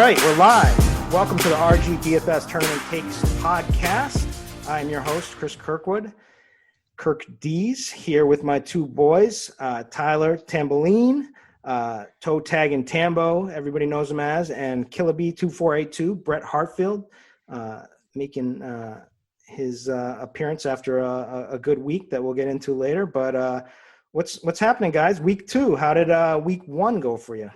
right, we're live. Welcome to the RG DFS Tournament Takes podcast. I'm your host, Chris Kirkwood, Kirk D's, here with my two boys, Tyler Tamboline, Toe Tag and Tambo, everybody knows him as, and Killabee2482, Brett Hartfiel, making his appearance after a good week that we'll get into later. But what's happening, guys? Week 2. How did week 1 go for you?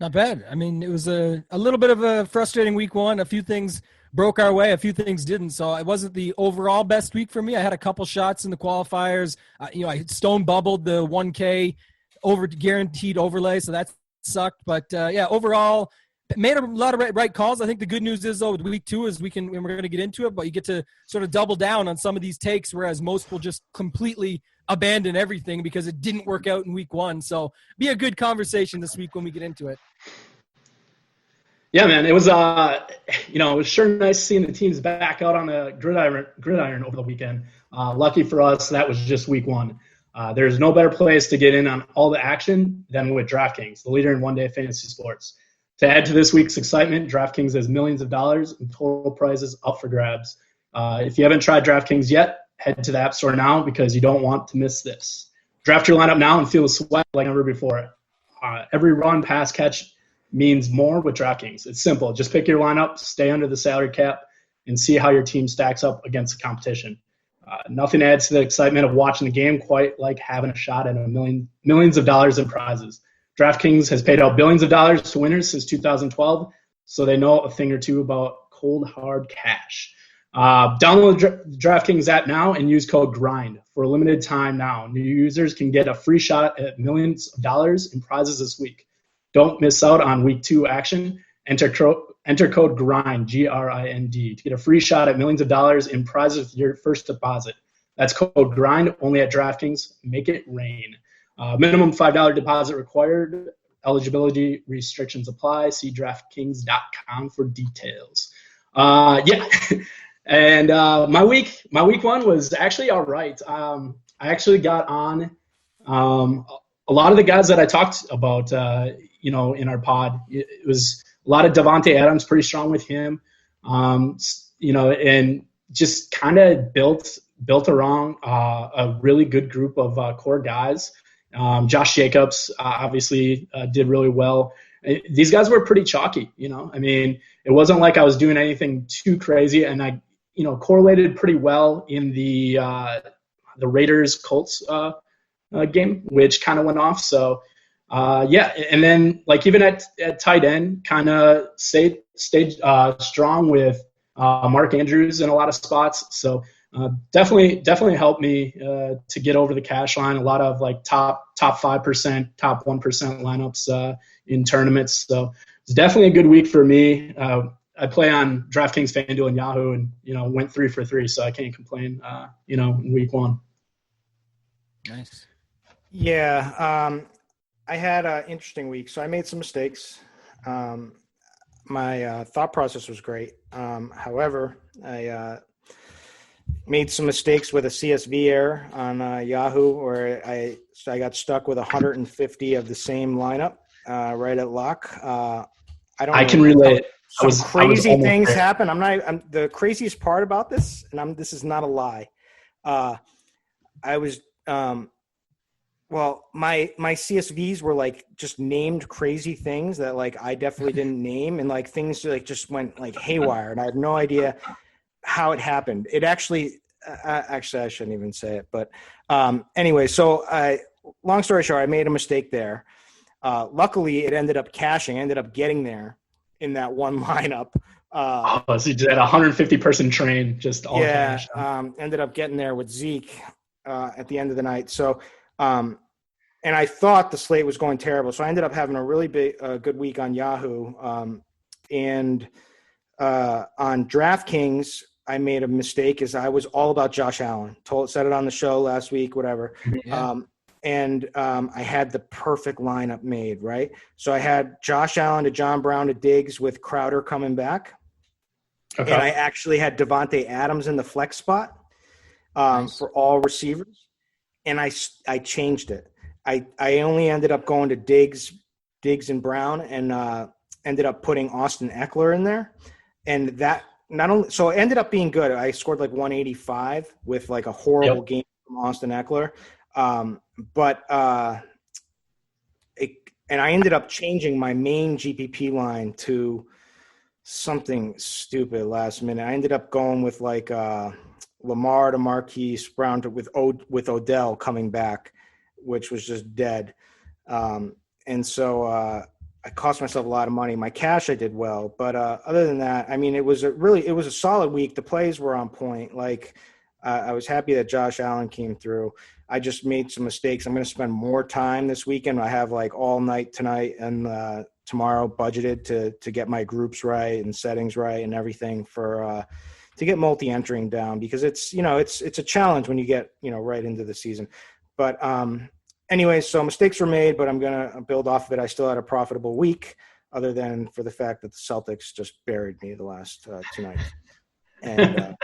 Not bad. I mean, it was a little bit of a frustrating week 1. A few things broke our way. A few things didn't. So it wasn't the overall best week for me. I had a couple shots in the qualifiers. I stone bubbled the 1K over guaranteed overlay. So that sucked. But overall, made a lot of right calls. I think the good news is, though, with week 2 is we're going to get into it, but you get to sort of double down on some of these takes, whereas most will just completely abandon everything because it didn't work out in week 1. So be a good conversation this week when we get into it. Yeah, man, it was it was sure nice seeing the teams back out on the gridiron over the weekend. Lucky for us, that was just week 1. There's no better place to get in on all the action than with DraftKings, the leader in one-day fantasy sports. To add to this week's excitement, DraftKings has millions of dollars in total prizes up for grabs. If you haven't tried DraftKings yet, head to the App Store now because you don't want to miss this. Draft your lineup now and feel the sweat like never before. Every run, pass, catch means more with DraftKings. It's simple. Just pick your lineup, stay under the salary cap, and see how your team stacks up against the competition. Nothing adds to the excitement of watching the game quite like having a shot at millions of dollars in prizes. DraftKings has paid out billions of dollars to winners since 2012, so they know a thing or two about cold, hard cash. Download the DraftKings app now and use code GRIND. For a limited time now, new users can get a free shot at millions of dollars in prizes this week. Don't miss out on week 2 action. Enter code GRIND, G-R-I-N-D, to get a free shot at millions of dollars in prizes with your first deposit. That's code GRIND, only at DraftKings. Make it rain. Minimum $5 deposit required. Eligibility restrictions apply. See DraftKings.com for details. And my week 1 was actually all right. I actually got on a lot of the guys that I talked about, in our pod. It was a lot of Davante Adams, pretty strong with him, and just kind of built around a really good group of core guys. Josh Jacobs obviously did really well. These guys were pretty chalky, I mean, it wasn't like I was doing anything too crazy, and I, correlated pretty well in the Raiders-Colts game, which kind of went off. So, and then even at tight end, kind of stayed strong with Mark Andrews in a lot of spots. So definitely helped me to get over the cash line. A lot of top 5%, top 1% lineups in tournaments. So it's definitely a good week for me. I play on DraftKings, FanDuel, and Yahoo, and went 3 for 3, so I can't complain. In week 1. Nice. Yeah, I had an interesting week, so I made some mistakes. My thought process was great. However, I made some mistakes with a CSV error on Yahoo, where I got stuck with 150 of the same lineup right at lock. I can relate. Some crazy things happen. The craziest part about this, and this is not a lie. I was my CSVs were just named crazy things that I definitely didn't name, and things just went haywire, and I had no idea how it happened. It actually I shouldn't even say it, but anyway, so long story short, I made a mistake there. Luckily, it ended up cashing. I ended up getting there in that one lineup. So you did a 150-person train, just all cash. Ended up getting there with Zeke at the end of the night. So, and I thought the slate was going terrible. So I ended up having a really good week on Yahoo. And on DraftKings, I made a mistake as I was all about Josh Allen. Said it on the show last week, whatever. Yeah. I had the perfect lineup made, right? So I had Josh Allen to John Brown to Diggs with Crowder coming back. Okay. And I actually had Davante Adams in the flex spot for all receivers. And I changed it. I only ended up going to Diggs and Brown, and ended up putting Austin Eckler in there, and that not only so it ended up being good. I scored like 185 with like a horrible game from Austin Eckler, but and I ended up changing my main GPP line to something stupid last minute. I ended up going with like Lamar to Marquise Brown with Odell coming back, which was just dead. And so I cost myself a lot of money. My cash I did well, but other than that, I mean, it was a solid week. The plays were on point. Like I was happy that Josh Allen came through. I just made some mistakes. I'm going to spend more time this weekend. I have like all night tonight and tomorrow budgeted to get my groups right and settings right and everything for to get multi-entering down, because it's a challenge when you get right into the season. But anyway, so mistakes were made, but I'm going to build off of it. I still had a profitable week, other than for the fact that the Celtics just buried me the last 2 nights. And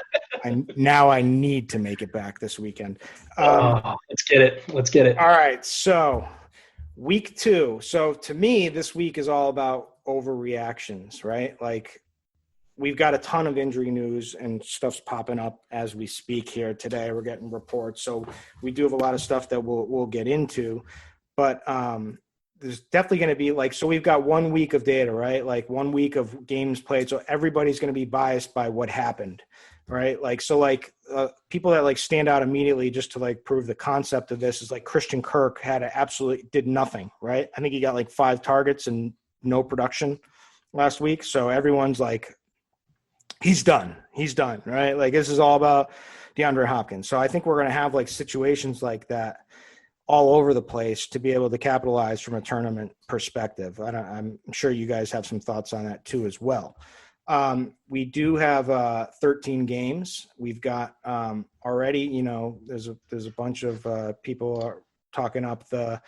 I need to make it back this weekend. Let's get it. All right, so week 2. So to me, this week is all about overreactions, right? Like, we've got a ton of injury news and stuff's popping up as we speak here today. We're getting reports. So we do have a lot of stuff that we'll get into, but there's definitely going to be like, so we've got 1 week of data, right? Like 1 week of games played. So everybody's going to be biased by what happened, right? Like, so like people that like stand out immediately just to like prove the concept of this is like Christian Kirk did nothing, right? I think he got like 5 targets and no production last week. So everyone's like, he's done, right? Like, this is all about DeAndre Hopkins. So I think we're going to have like situations like that all over the place to be able to capitalize from a tournament perspective. I'm sure you guys have some thoughts on that too as well. We do have 13 games. We've got already, there's a bunch of people are talking up the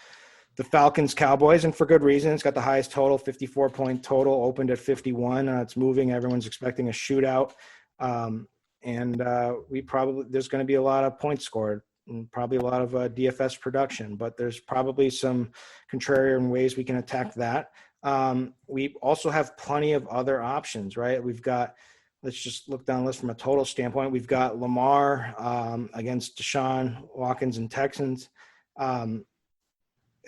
Falcons Cowboys, and for good reason. It's got the highest total, 54-point total, opened at 51. It's moving. Everyone's expecting a shootout. And there's going to be a lot of points scored and probably a lot of DFS production, but there's probably some contrarian ways we can attack that. We also have plenty of other options, right? We've got, let's just look down the list from a total standpoint. We've got Lamar against Deshaun Watkins and Texans.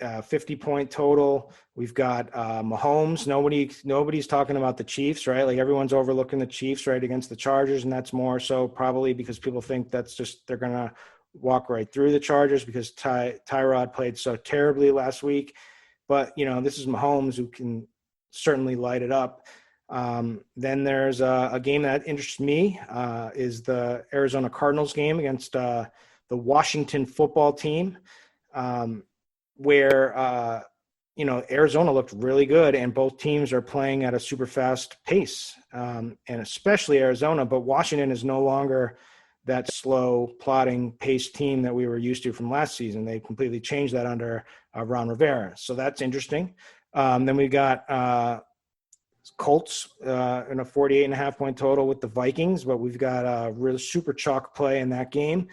50-point total. We've got Mahomes. Nobody's talking about the Chiefs, right? Like, everyone's overlooking the Chiefs, right, against the Chargers, and that's more so probably because people think that's just they're going to walk right through the Chargers because Tyrod played so terribly last week. But, this is Mahomes, who can certainly light it up. Then there's a game that interests me is the Arizona Cardinals game against the Washington football team. Where, Arizona looked really good, and both teams are playing at a super fast pace, and especially Arizona. But Washington is no longer that slow, plodding pace team that we were used to from last season. They completely changed that under Ron Rivera. So that's interesting. Then we got Colts in a 48.5-point total with the Vikings, but we've got a real super chalk play in that game.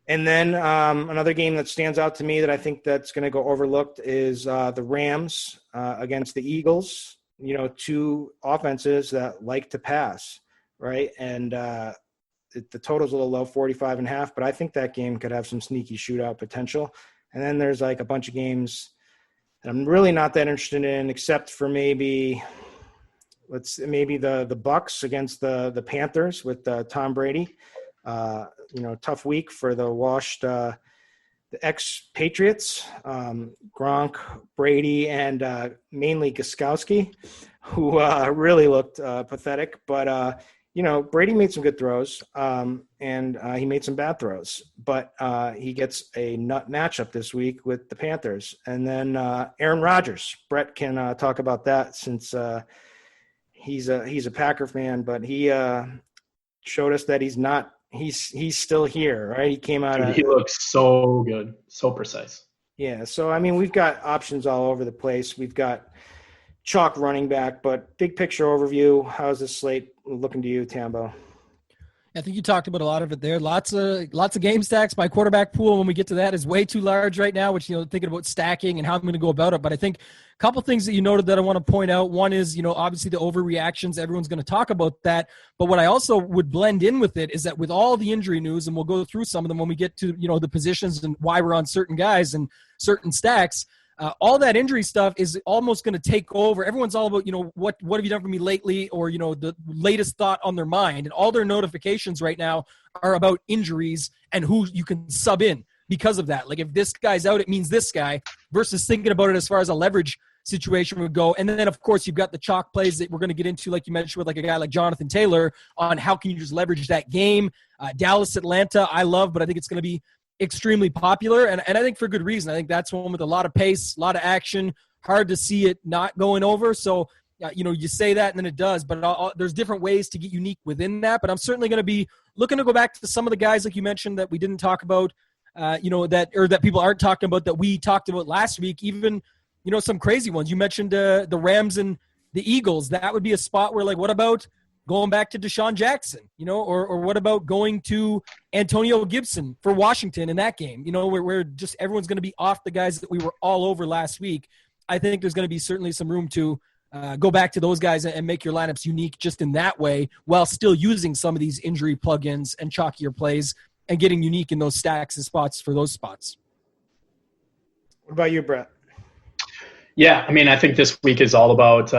And then another game that stands out to me that I think that's going to go overlooked is the Rams against the Eagles. 2 offenses that like to pass, right? And the total's a little low, 45.5, but I think that game could have some sneaky shootout potential. And then there's like a bunch of games that I'm really not that interested in, except for maybe the Bucks against the Panthers with Tom Brady. Tough week for the washed, the ex-Patriots, Gronk, Brady, and mainly Gostkowski, who really looked pathetic. But, Brady made some good throws, and he made some bad throws. But he gets a nut matchup this week with the Panthers. And then Aaron Rodgers. Brett can talk about that since he's a Packer fan, but he showed us that he's not. He's still here, right? He came out. He looks so good, so precise. Yeah. So, I mean, we've got options all over the place. We've got chalk running back, but big picture overview. How's this slate looking to you, Tambo? I think you talked about a lot of it there. Lots of game stacks. My quarterback pool, when we get to that, is way too large right now, which, thinking about stacking and how I'm going to go about it. But I think a couple things that you noted that I want to point out. One is, obviously the overreactions. Everyone's going to talk about that. But what I also would blend in with it is that with all the injury news, and we'll go through some of them when we get to, the positions and why we're on certain guys and certain stacks, all that injury stuff is almost going to take over. Everyone's all about, what have you done for me lately, or, the latest thought on their mind. And all their notifications right now are about injuries and who you can sub in because of that. Like, if this guy's out, it means this guy, versus thinking about it as far as a leverage situation would go. And then, of course, you've got the chalk plays that we're going to get into, like you mentioned, with like a guy like Jonathan Taylor, on how can you just leverage that game. Dallas, Atlanta, I love, but I think it's going to be extremely popular, and I think for good reason. I think that's one with a lot of pace, a lot of action, hard to see it not going over. So, you say that and then it does, but there's different ways to get unique within that. But I'm certainly going to be looking to go back to some of the guys, like you mentioned, that we didn't talk about, that people aren't talking about, that we talked about last week. Even, some crazy ones. You mentioned the Rams and the Eagles. That would be a spot where, like, what about going back to Deshaun Jackson, or what about going to Antonio Gibson for Washington in that game, where just everyone's going to be off the guys that we were all over last week. I think there's going to be certainly some room to go back to those guys and make your lineups unique just in that way, while still using some of these injury plugins and chalkier plays and getting unique in those stacks and spots for those spots. What about you, Brett? Yeah, I think this week is all about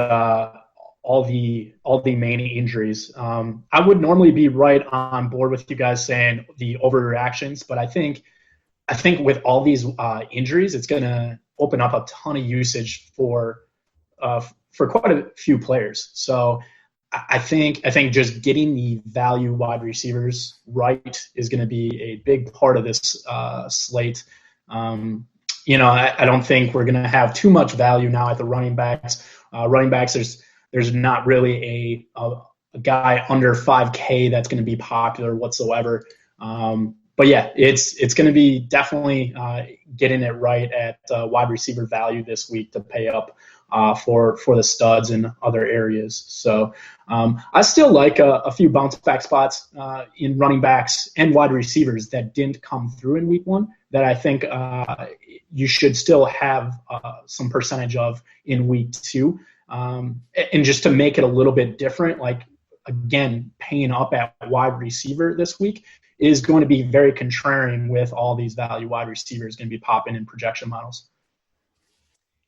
all the main injuries. I would normally be right on board with you guys saying the overreactions, but I think with all these injuries, it's going to open up a ton of usage for quite a few players. So I think just getting the value wide receivers right is going to be a big part of this slate. I don't think we're going to have too much value now at the running backs. There's not really a guy under 5K that's going to be popular whatsoever. But yeah, it's going to be definitely getting it right at wide receiver value this week to pay up for the studs in other areas. So I still like a few bounce back spots in running backs and wide receivers that didn't come through in week one that I think you should still have some percentage of in week two. And just to make it a little bit different, like, again, paying up at wide receiver this week is going to be very contrarian with all these value wide receivers going to be popping in projection models.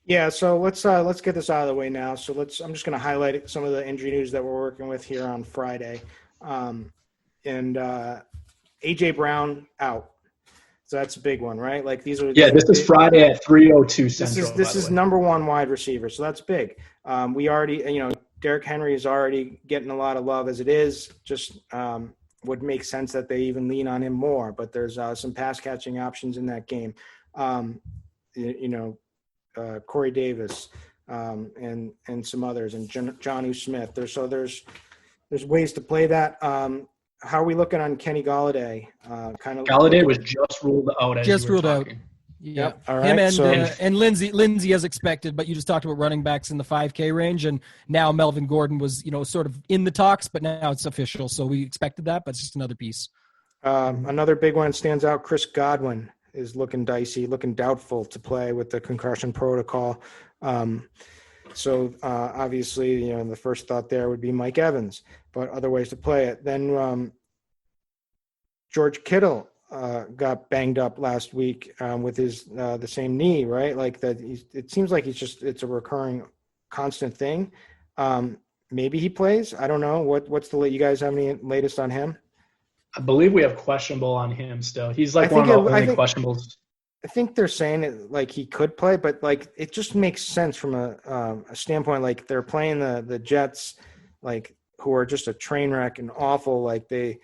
Yeah, so let's get this out of the way now. So I'm just going to highlight some of the injury news that we're working with here on Friday. And A.J. Brown out. So that's a big one, right? Like, these are this is Friday at 3:02 Central. This is number one wide receiver, so that's big. We already, Derrick Henry is already getting a lot of love as it is. Just would make sense that they even lean on him more. But there's some pass catching options in that game. Corey Davis and some others, and Jonnu Smith. There's ways to play that. How are we looking on Kenny Galladay? Galladay was just ruled out. Just ruled out. Yeah. Yep. All right. Him and Lindsey as expected, but you just talked about running backs in the 5K range, and now Melvin Gordon was, sort of in the talks, but now it's official. So we expected that, but it's just another piece. Another big one stands out. Chris Godwin is looking dicey, looking doubtful to play with the concussion protocol. So obviously, the first thought there would be Mike Evans, but other ways to play it. Then George Kittle got banged up last week with his the same knee, right? Like that. It seems like it's a recurring, constant thing. Maybe he plays. I don't know. What's you guys have any latest on him? I believe we have questionable on him still. He's like one of the only questionables. I think they're saying it like he could play, but like it just makes sense from a standpoint. Like they're playing the Jets, like who are just a train wreck and awful. Like they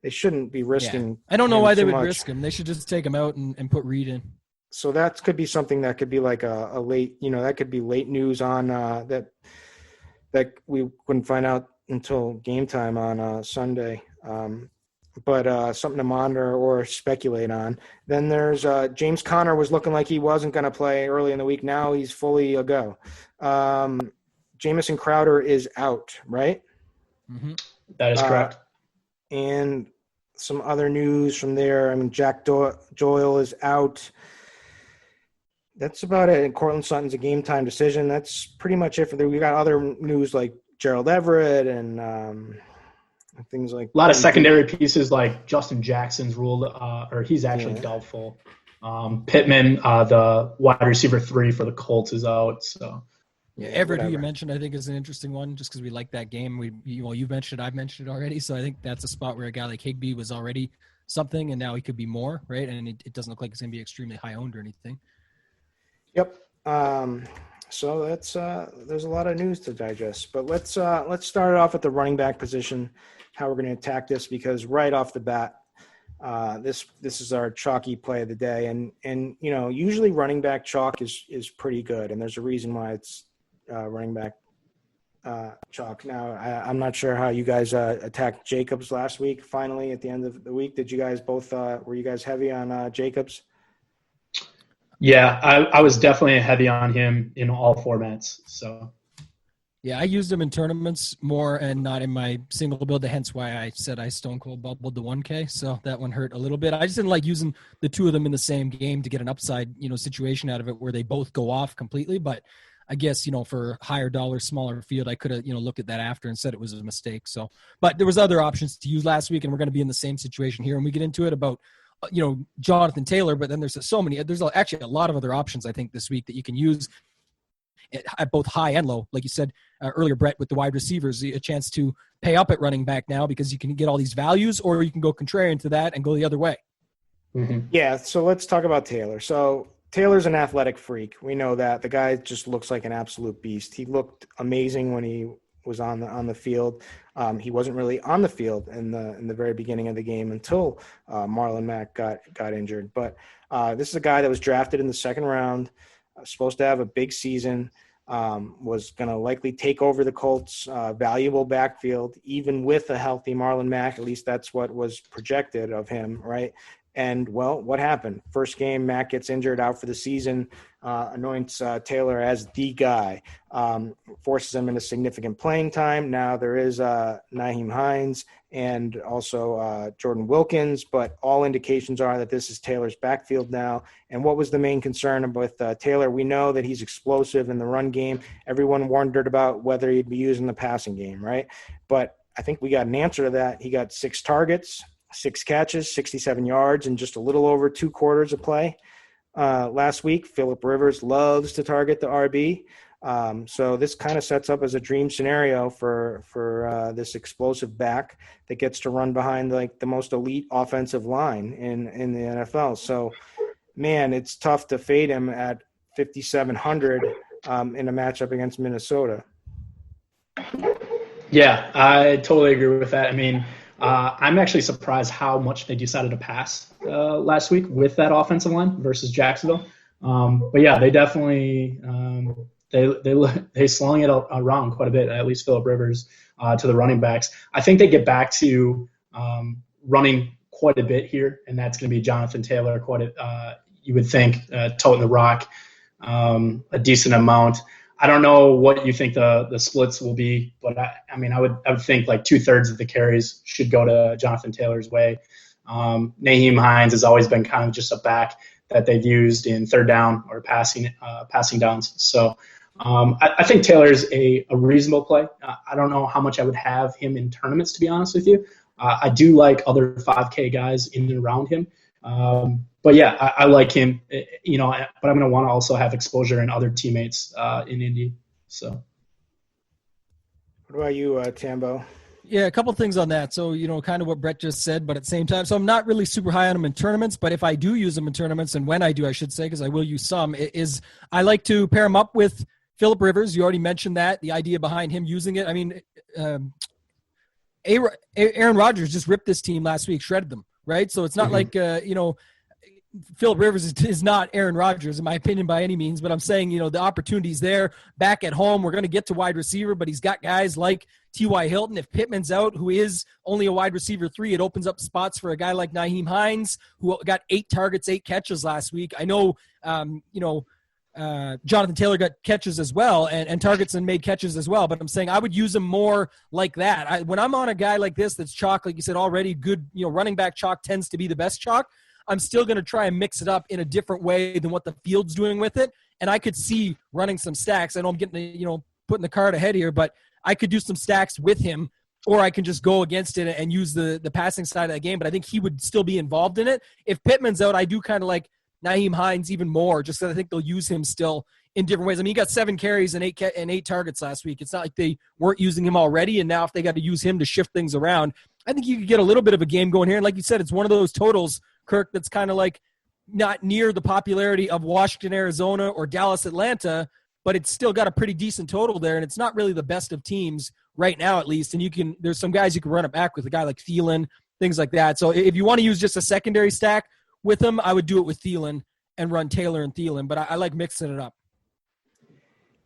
shouldn't be risking. Yeah. I don't know why they would risk him. They should just take him out and put Reed in. So that could be something that could be like a late, that could be late news on that we wouldn't find out until game time on Sunday. But something to monitor or speculate on. Then there's James Conner was looking like he wasn't going to play early in the week. Now he's fully a go. Jamison Crowder is out, right? Mm-hmm. That is correct. And some other news from there. I mean, Jack Doyle is out. That's about it. And Cortland Sutton's a game time decision. That's pretty much it for the. We got other news like Gerald Everett and things like a lot of secondary pieces like Justin Jackson's ruled, or he's actually doubtful. Pittman, the wide receiver 3 for the Colts, is out. So yeah, Everett, who you mentioned, I think is an interesting one, just because we like that game. You've mentioned it, I've mentioned it already. So I think that's a spot where a guy like Higbee was already something, and now he could be more, right? And it doesn't look like it's going to be extremely high owned or anything. Yep. So that's there's a lot of news to digest, but let's start it off at the running back position, how we're going to attack this, because right off the bat, this is our chalky play of the day, and usually running back chalk is pretty good, and there's a reason why it's running back chalk. Now I'm not sure how you guys attacked Jacobs last week. Finally, at the end of the week, did you guys both were you guys heavy on Jacobs? Yeah, I was definitely heavy on him in all formats. So, yeah, I used him in tournaments more and not in my single build. Hence why I said I stone cold bubbled the 1K. So that one hurt a little bit. I just didn't like using the two of them in the same game to get an upside, situation out of it where they both go off completely. But I guess, for higher dollar, smaller field, I could have, looked at that after and said it was a mistake. So, but there was other options to use last week, and we're going to be in the same situation here. And we get into it about Jonathan Taylor, but then there's actually a lot of other options, I think, this week that you can use at both high and low. Like you said earlier, Brett, with the wide receivers, a chance to pay up at running back now because you can get all these values, or you can go contrarian to that and go the other way. Mm-hmm. Yeah, so let's talk about Taylor. So Taylor's an athletic freak. We know that. The guy just looks like an absolute beast. He looked amazing when he was on the field. He wasn't really on the field in the very beginning of the game until Marlon Mack got injured. But this is a guy that was drafted in the second round, supposed to have a big season, was going to likely take over the Colts' valuable backfield, even with a healthy Marlon Mack. At least that's what was projected of him, right? And, well, what happened? First game, Mack gets injured, out for the season, anoints Taylor as the guy, forces him into significant playing time. Now there is Nyheim Hines and also Jordan Wilkins, but all indications are that this is Taylor's backfield now. And what was the main concern with Taylor? We know that he's explosive in the run game. Everyone wondered about whether he'd be used in the passing game, right? But I think we got an answer to that. He got 6 targets, 6 catches, 67 yards, and just a little over 2 quarters of play last week. Phillip Rivers loves to target the RB. So this kind of sets up as a dream scenario for this explosive back that gets to run behind like the most elite offensive line in the NFL. So, man, it's tough to fade him at 5,700 in a matchup against Minnesota. Yeah, I totally agree with that. I mean, I'm actually surprised how much they decided to pass last week with that offensive line versus Jacksonville. But yeah, they definitely they slung it around quite a bit. At least Phillip Rivers to the running backs. I think they get back to running quite a bit here, and that's going to be Jonathan Taylor. You would think toting the rock a decent amount. I don't know what you think the splits will be, but I mean, I would think like 2/3 of the carries should go to Jonathan Taylor's way. Nyheim Hines has always been kind of just a back that they've used in third down or passing downs. So I think Taylor's a reasonable play. I don't know how much I would have him in tournaments, to be honest with you. I do like other 5K guys in and around him. But yeah, I like him, but I'm going to want to also have exposure in other teammates in Indy. So, what about you, Tambo? Yeah, a couple things on that. So, kind of what Brett just said, but at the same time, so I'm not really super high on him in tournaments, but if I do use him in tournaments, and when I do, I should say, because I will use some, is I like to pair him up with Phillip Rivers. You already mentioned that, the idea behind him using it. I mean, Aaron Rodgers just ripped this team last week, shredded them, right? So it's not like, Phillip Rivers is not Aaron Rodgers, in my opinion, by any means, but I'm saying, the opportunity's there back at home. We're going to get to wide receiver, but he's got guys like T.Y. Hilton. If Pittman's out, who is only a wide receiver 3, it opens up spots for a guy like Nyheim Hines, who got 8 targets, 8 catches last week. I know, Jonathan Taylor got catches as well and targets and made catches as well. But I'm saying I would use him more like that. When I'm on a guy like this that's chalk, like you said already, good, running back chalk tends to be the best chalk. I'm still going to try and mix it up in a different way than what the field's doing with it. And I could see running some stacks. I know I'm getting, putting the cart ahead here, but I could do some stacks with him, or I can just go against it and use the passing side of the game. But I think he would still be involved in it. If Pittman's out, I do kind of like Nyheim Hines even more, just because I think they'll use him still in different ways. I mean, he got 7 carries and 8 targets last week. It's not like they weren't using him already, and now if they got to use him to shift things around, I think you could get a little bit of a game going here. And like you said, it's one of those totals, Kirk, that's kind of like not near the popularity of Washington, Arizona, or Dallas, Atlanta, but it's still got a pretty decent total there, and it's not really the best of teams right now, at least. And there's some guys you can run it back with, a guy like Thielen, things like that. So if you want to use just a secondary stack with him, I would do it with Thielen and run Taylor and Thielen, but I like mixing it up.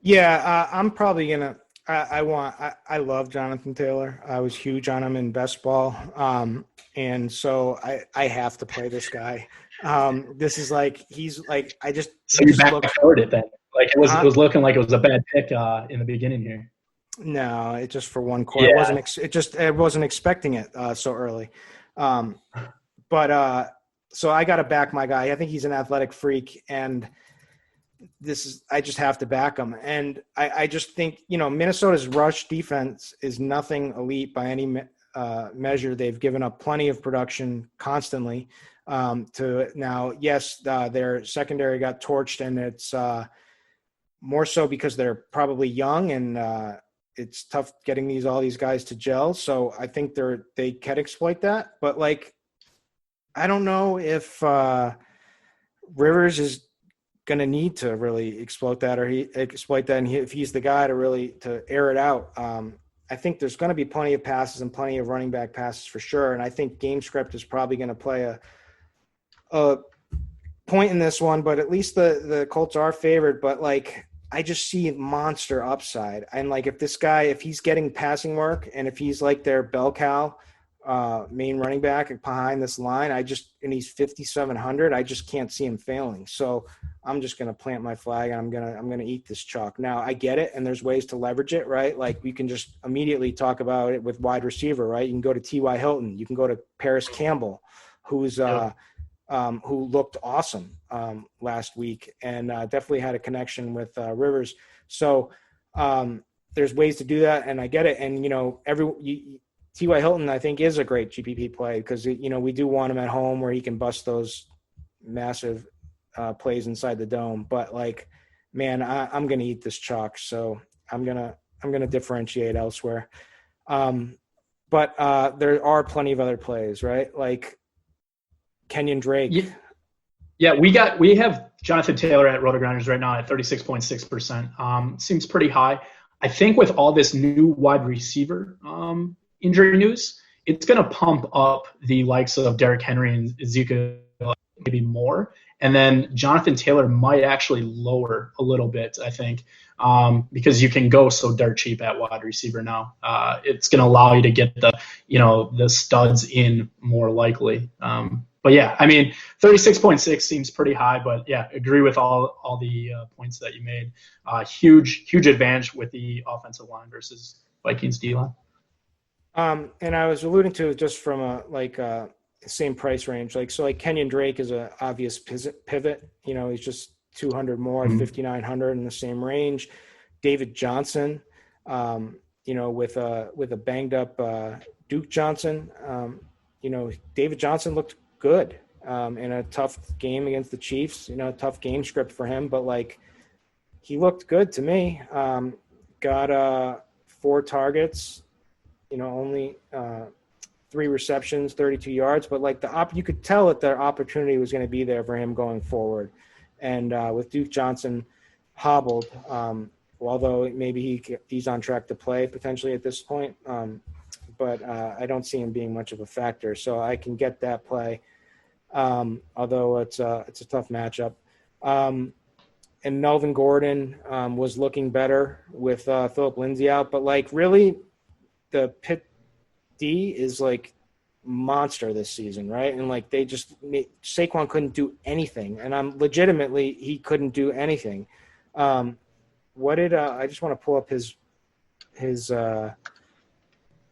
Yeah, I'm probably gonna. I love Jonathan Taylor. I was huge on him in best ball, and so I have to play this guy. This is like he's like I just. So you backdoored it then? Like it was looking like it was a bad pick in the beginning here. No, it just for one quarter. Yeah. I wasn't expecting it so early, but. So I got to back my guy. I think he's an athletic freak, and I just have to back him. And I just think, Minnesota's rush defense is nothing elite by any measure. They've given up plenty of production constantly to now. Yes, their secondary got torched, and it's more so because they're probably young and it's tough getting all these guys to gel. So I think they can exploit that, but I don't know if Rivers is going to need to really exploit that, and if he's the guy to air it out. I think there's going to be plenty of passes and plenty of running back passes for sure, and I think game script is probably going to play a point in this one. But at least the Colts are favored. But I just see monster upside, and if he's getting passing work, and if he's like their bell cow. Main running back behind this line, and he's 5,700. I just can't see him failing. So I'm just going to plant my flag, and I'm going to eat this chalk. Now I get it, and there's ways to leverage it, right? Like we can just immediately talk about it with wide receiver, right? You can go to T.Y. Hilton, you can go to Paris Campbell, who looked awesome last week, and definitely had a connection with Rivers. So there's ways to do that, and I get it. And T.Y. Hilton, I think, is a great GPP play because, we do want him at home where he can bust those massive plays inside the dome. But, I'm going to eat this chalk, so I'm gonna differentiate elsewhere. But there are plenty of other plays, right? Like Kenyon Drake. Yeah, we have Jonathan Taylor at RotoGrinders right now at 36.6%. Seems pretty high. I think with all this new wide receiver injury news, it's going to pump up the likes of Derrick Henry and Ezekiel maybe more. And then Jonathan Taylor might actually lower a little bit, I think, because you can go so dirt cheap at wide receiver now. It's going to allow you to get the studs in more likely. But yeah, 36.6 seems pretty high, but yeah, agree with all the points that you made. Huge advantage with the offensive line versus Vikings D-line. And I was alluding to it just from a same price range. Kenyon Drake is a obvious pivot. He's just 200 more at 5,900 in the same range. David Johnson, with a banged up Duke Johnson. David Johnson looked good in a tough game against the Chiefs. Tough game script for him, but he looked good to me. Got 4 targets. Only 3 receptions, 32 yards, but you could tell that the opportunity was going to be there for him going forward. And with Duke Johnson hobbled, although maybe he's on track to play potentially at this point, but I don't see him being much of a factor. So I can get that play, although it's a tough matchup. And Melvin Gordon was looking better with Phillip Lindsay out, but really. The Pitt D is monster this season, right? And like Saquon couldn't do anything, and he couldn't do anything. What did I just want to pull up his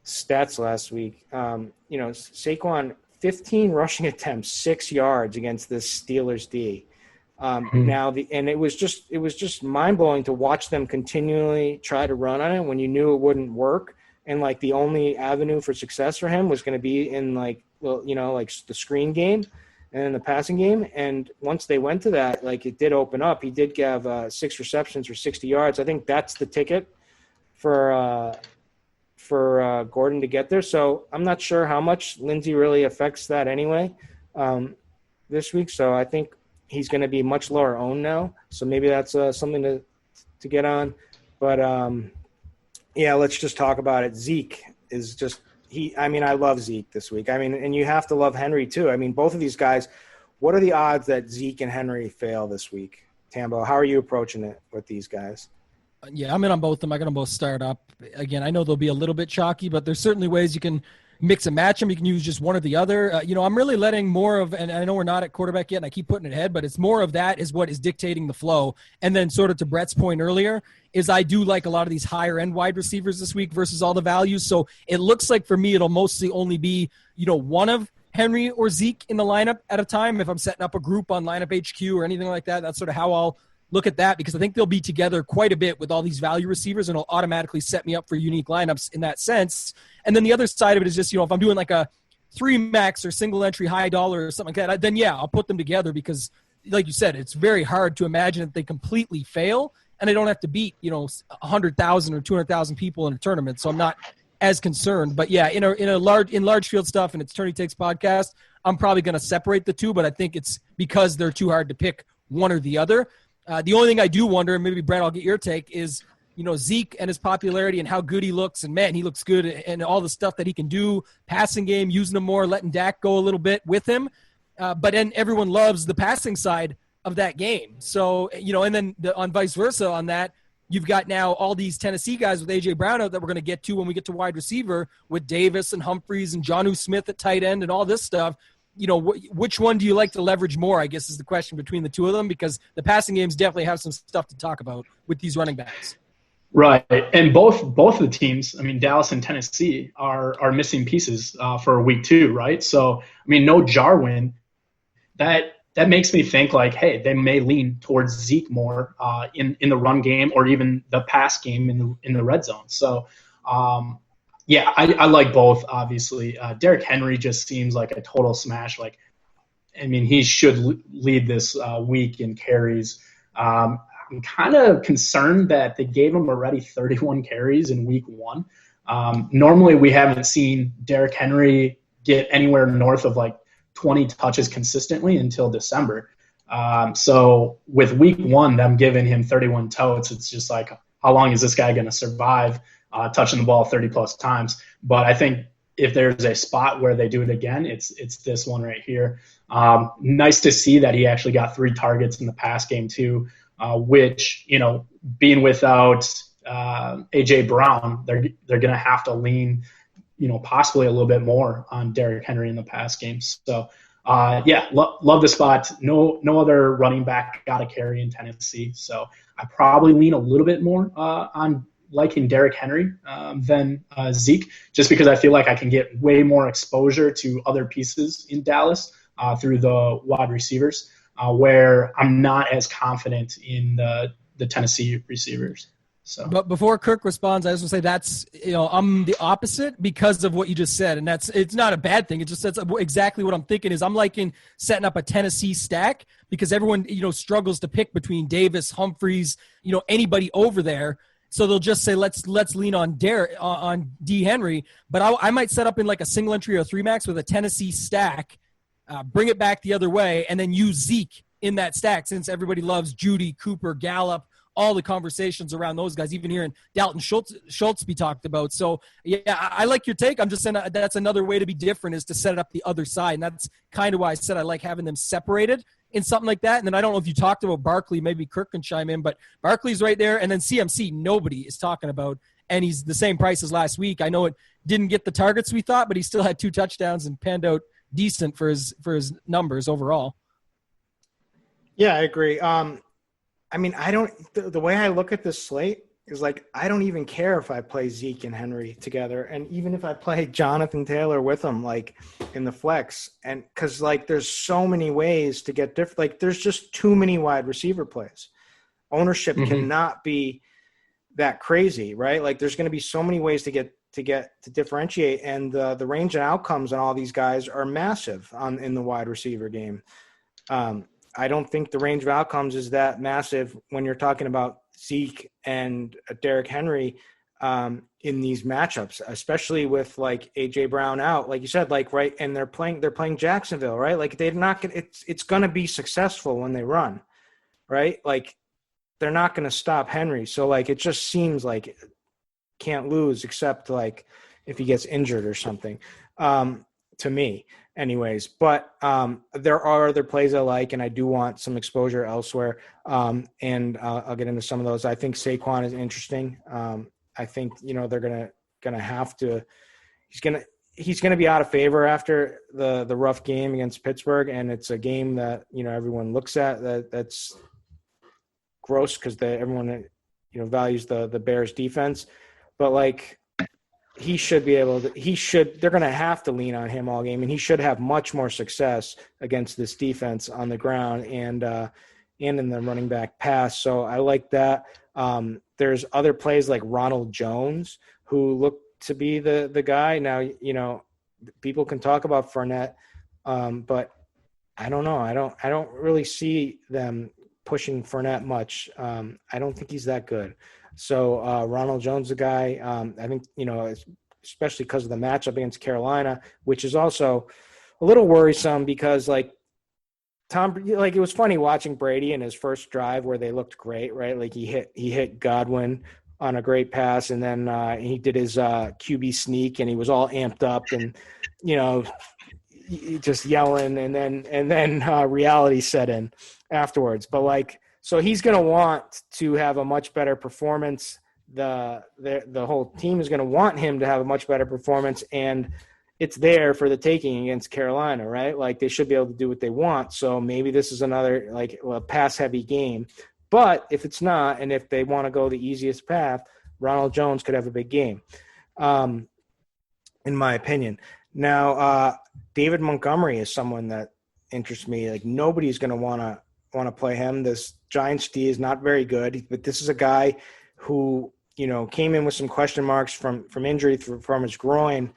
stats last week? Saquon 15 rushing attempts, 6 yards against this Steelers D. It was just mind blowing to watch them continually try to run on it when you knew it wouldn't work. And like the only avenue for success for him was going to be in the screen game and in the passing game. And once they went to that, like it did open up. He did have 6 receptions for 60 yards. I think that's the ticket for Gordon to get there. So I'm not sure how much Lindsey really affects that anyway this week. So I think he's going to be much lower owned now. So maybe that's something to get on. But let's just talk about it. Zeke is just I love Zeke this week. And you have to love Henry too. Both of these guys, what are the odds that Zeke and Henry fail this week? Tambo, how are you approaching it with these guys? Yeah, I'm in on both of them. I got them both start up. Again, I know they'll be a little bit chalky, but there's certainly ways you can mix and match them. You can use just one or the other. I'm really letting more of, and I know we're not at quarterback yet, and I keep putting it ahead, but it's more of that is what is dictating the flow. And then sort of to Brett's point earlier is I do like a lot of these higher end wide receivers this week versus all the values. So it looks like for me, it'll mostly only be, one of Henry or Zeke in the lineup at a time. If I'm setting up a group on Lineup HQ or anything like that, that's sort of how I'll look at that, because I think they'll be together quite a bit with all these value receivers, and it'll automatically set me up for unique lineups in that sense. And then the other side of it is just, if I'm doing like a 3-max or single entry high dollar or something like that, then I'll put them together, because like you said, it's very hard to imagine that they completely fail and they don't have to beat, 100,000 or 200,000 people in a tournament. So I'm not as concerned. But in large field stuff, and it's Tourney Takes podcast, I'm probably going to separate the two, but I think it's because they're too hard to pick one or the other. The only thing I do wonder, and maybe Brett, I'll get your take, is, Zeke and his popularity and how good he looks. And man, he looks good, and all the stuff that he can do, passing game, using him more, letting Dak go a little bit with him. But then everyone loves the passing side of that game. So, and then on vice versa on that, you've got now all these Tennessee guys with A.J. Brown out that we're going to get to when we get to wide receiver with Davis and Humphreys and Jonnu Smith at tight end and all this stuff. Which one do you like to leverage more, I guess, is the question between the two of them, because the passing games definitely have some stuff to talk about with these running backs. Right. And both of the teams, Dallas and Tennessee are missing pieces for week 2, right? So, no Jarwin, that makes me think like, hey, they may lean towards Zeke more in the run game or even the pass game in the red zone. So, I like both, obviously. Derrick Henry just seems like a total smash. He should lead this week in carries. I'm kind of concerned that they gave him already 31 carries in week 1. Normally, we haven't seen Derrick Henry get anywhere north of 20 touches consistently until December. So with week 1, them giving him 31 totes, it's just like, how long is this guy going to survive touching the ball 30-plus times? But I think if there's a spot where they do it again, it's this one right here. Nice to see that he actually got 3 targets in the pass game too, which, being without A.J. Brown, they're going to have to lean, possibly a little bit more on Derrick Henry in the pass game. So, love the spot. No other running back got a carry in Tennessee. So I probably lean a little bit more on liking Derrick Henry than Zeke, just because I feel like I can get way more exposure to other pieces in Dallas through the wide receivers, where I'm not as confident in the Tennessee receivers. So, but before Kirk responds, I just want to say that's, I'm the opposite because of what you just said. And it's not a bad thing. It just says exactly what I'm thinking is I'm liking setting up a Tennessee stack because everyone, struggles to pick between Davis, Humphreys, anybody over there. So they'll just say, let's lean on D Henry, but I might set up in like a single entry or 3-max with a Tennessee stack, bring it back the other way, and then use Zeke in that stack since everybody loves Judy, Cooper, Gallup, all the conversations around those guys, even hearing Dalton Schultz be talked about. So, I like your take. I'm just saying that's another way to be different is to set it up the other side. And that's kind of why I said I like having them separated in something like that. And then I don't know if you talked about Barkley, maybe Kirk can chime in, but Barkley's right there. And then CMC, nobody is talking about. and he's the same price as last week. I know it didn't get the targets we thought, but he still had 2 touchdowns and panned out decent for his numbers overall. Yeah, I agree. I mean, the way I look at this slate is like, I don't even care if I play Zeke and Henry together. And even if I play Jonathan Taylor with them, like in the flex, and cause like, there's so many ways to get different, like there's just too many wide receiver plays. Ownership cannot be that crazy, right? Like there's going to be so many ways to differentiate. And the range of outcomes on all these guys are massive in the wide receiver game. I don't think the range of outcomes is that massive when you're talking about Zeke and Derrick Henry in these matchups, especially with like AJ Brown out, like you said, like, right. And they're playing Jacksonville, right? Like they're not going to, it's going to be successful when they run, right? Like they're not going to stop Henry. So like, it just seems like can't lose except like if he gets injured or something, to me. Anyways, but there are other plays I like, and I do want some exposure elsewhere. And I'll get into some of those. I think Saquon is interesting. I think they're gonna have to. He's gonna be out of favor after the rough game against Pittsburgh, and it's a game that everyone looks at that's gross because everyone values the Bears defense, but like. He should be able to – they're going to have to lean on him all game, and he should have much more success against this defense on the ground and in the running back pass. So I like that. There's other plays like Ronald Jones who look to be the guy. Now, people can talk about Fournette, but I don't know. I don't really see them pushing Fournette much. I don't think he's that good. So Ronald Jones, the guy, I think, especially because of the matchup against Carolina, which is also a little worrisome because it was funny watching Brady in his first drive where they looked great, right? Like he hit Godwin on a great pass, and then he did his QB sneak, and he was all amped up and, just yelling, and then reality set in afterwards. But so he's going to want to have a much better performance. The whole team is going to want him to have a much better performance, and it's there for the taking against Carolina, right? Like they should be able to do what they want. So maybe this is another pass-heavy game. But if it's not, and if they want to go the easiest path, Ronald Jones could have a big game, in my opinion. Now, David Montgomery is someone that interests me. Like nobody's going to want to play him. This Giants D is not very good, but this is a guy who came in with some question marks from injury from his groin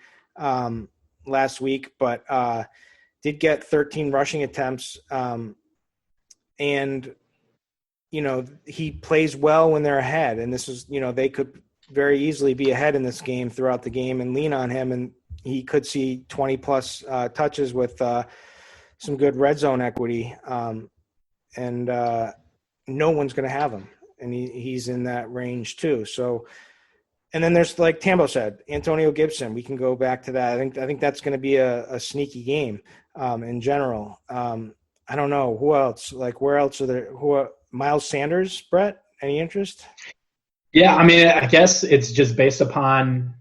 last week, but did get 13 rushing attempts, and he plays well when they're ahead, and this is they could very easily be ahead in this game throughout the game and lean on him, and he could see 20 plus touches with some good red zone equity. And no one's going to have him, and he's in that range too. So, and then there's like Tambo said, Antonio Gibson. We can go back to that. I think that's going to be a sneaky game in general. I don't know who else. Like where else are there? Miles Sanders, Brett? Any interest? Yeah, I mean, I guess it's just based upon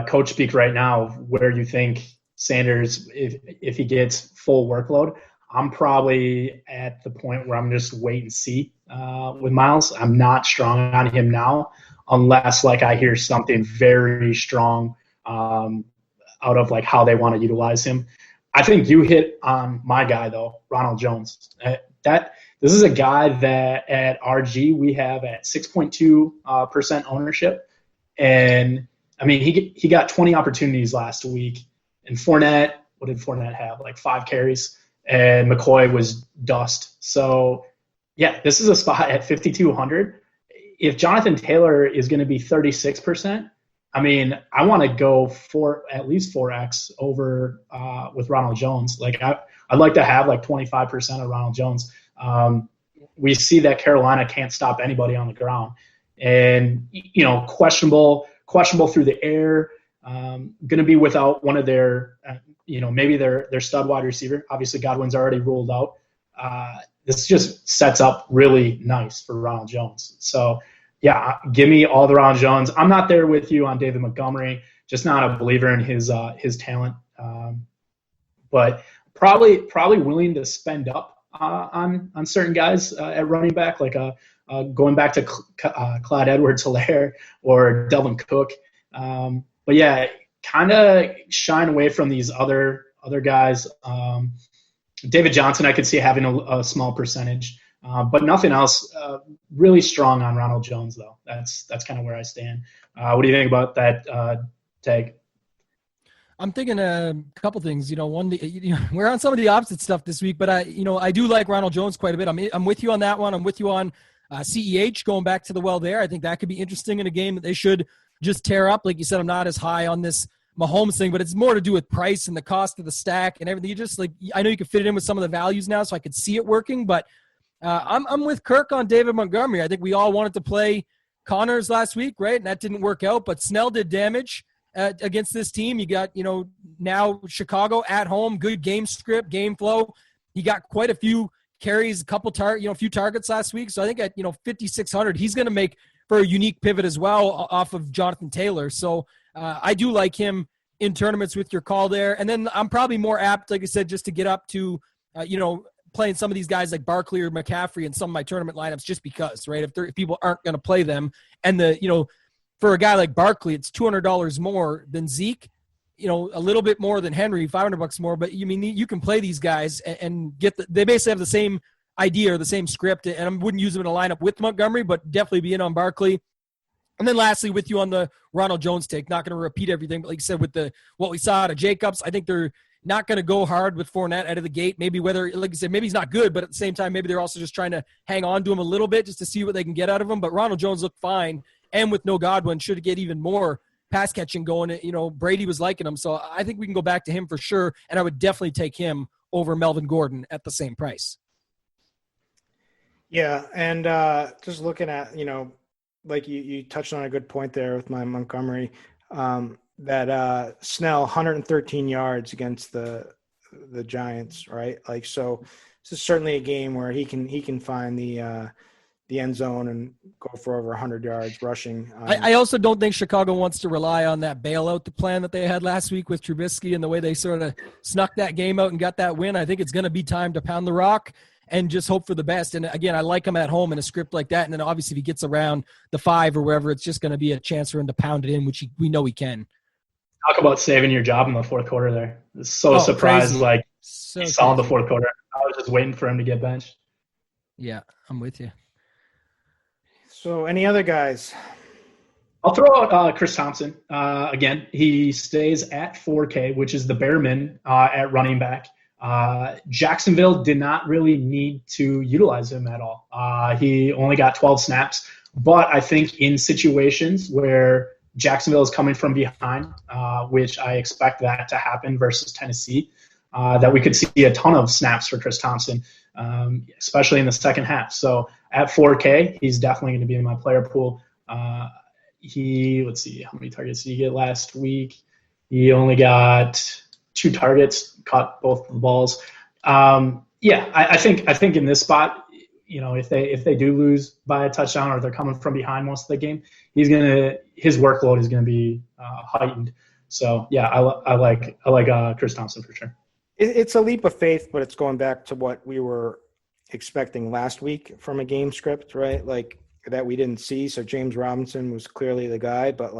coach speak right now where you think Sanders, if he gets full workload. I'm probably at the point where I'm just wait and see with Miles. I'm not strong on him now unless I hear something very strong out of how they want to utilize him. I think you hit on my guy though, Ronald Jones. This is a guy that at RG we have at 6.2% ownership, and I mean he got 20 opportunities last week. And Fournette, what did Fournette have? 5 carries. And McCoy was dust. So, yeah, this is a spot at 5,200. If Jonathan Taylor is going to be 36%, I mean, I want to go for at least 4x over with Ronald Jones. I'd like to have 25% of Ronald Jones. We see that Carolina can't stop anybody on the ground. And, questionable through the air. Going to be without one of their maybe their stud wide receiver. Obviously, Godwin's already ruled out. This just sets up really nice for Ronald Jones. So yeah, give me all the Ronald Jones. I'm not there with you on David Montgomery. Just not a believer in his talent. But probably willing to spend up on certain guys at running back, like going back to Clyde Edwards-Helaire or Delvin Cook. But yeah, kind of shine away from these other guys. David Johnson, I could see having a small percentage, but nothing else. Really strong on Ronald Jones, though. That's kind of where I stand. What do you think about that tag? I'm thinking a couple things. We're on some of the opposite stuff this week, but I do like Ronald Jones quite a bit. I'm with you on that one. I'm with you on CEH going back to the well there. I think that could be interesting in a game that they should just tear up. Like you said, I'm not as high on this Mahomes thing, but it's more to do with price and the cost of the stack and everything. You just I know you can fit it in with some of the values now, so I could see it working. But I'm with Kirk on David Montgomery. I think we all wanted to play Connors last week, right? And that didn't work out. But Snell did damage against this team. You got now Chicago at home, good game script, game flow. He got quite a few carries, a few targets last week. So I think at 5,600, he's going to make for a unique pivot as well off of Jonathan Taylor. So I do like him in tournaments with your call there. And then I'm probably more apt, like I said, just to get up to, playing some of these guys like Barkley or McCaffrey in some of my tournament lineups just because, right? If people aren't going to play them and for a guy like Barkley, it's $200 more than Zeke, a little bit more than Henry, $500 more. But you can play these guys and they basically have the same idea or the same script. And I wouldn't use them in a lineup with Montgomery, but definitely be in on Barkley. And then lastly, with you on the Ronald Jones take, not going to repeat everything, but like you said, with what we saw out of Jacobs, I think they're not going to go hard with Fournette out of the gate. Maybe like I said, maybe he's not good, but at the same time, maybe they're also just trying to hang on to him a little bit just to see what they can get out of him. But Ronald Jones looked fine. And with no Godwin, should get even more pass catching going. Brady was liking him. So I think we can go back to him for sure. And I would definitely take him over Melvin Gordon at the same price. Yeah. And just looking at, like you touched on a good point there with my Montgomery, that Snell 113 yards against the Giants, right? So this is certainly a game where he can find the end zone and go for over 100 yards rushing. I also don't think Chicago wants to rely on that bailout plan that they had last week with Trubisky and the way they sort of snuck that game out and got that win. I think it's going to be time to pound the rock and just hope for the best. And again, I like him at home in a script like that. And then obviously if he gets around the 5 or wherever, it's just going to be a chance for him to pound it in, which we know he can. Talk about saving your job in the fourth quarter there. So surprised, crazy. He saw in the fourth quarter. I was just waiting for him to get benched. Yeah, I'm with you. So any other guys? I'll throw out Chris Thompson. Again, he stays at 4K, which is the bare min at running back. Jacksonville did not really need to utilize him at all. He only got 12 snaps. But I think in situations where Jacksonville is coming from behind, which I expect that to happen versus Tennessee, that we could see a ton of snaps for Chris Thompson, especially in the second half. So at 4K, he's definitely going to be in my player pool. Let's see, how many targets did he get last week? He only got 2 targets, caught both of the balls. I think in this spot, if they do lose by a touchdown or they're coming from behind most of the game, his workload is gonna be heightened. So yeah, I like Chris Thompson for sure. It's a leap of faith, but it's going back to what we were expecting last week from a game script, right? Like that we didn't see. So James Robinson was clearly the guy, but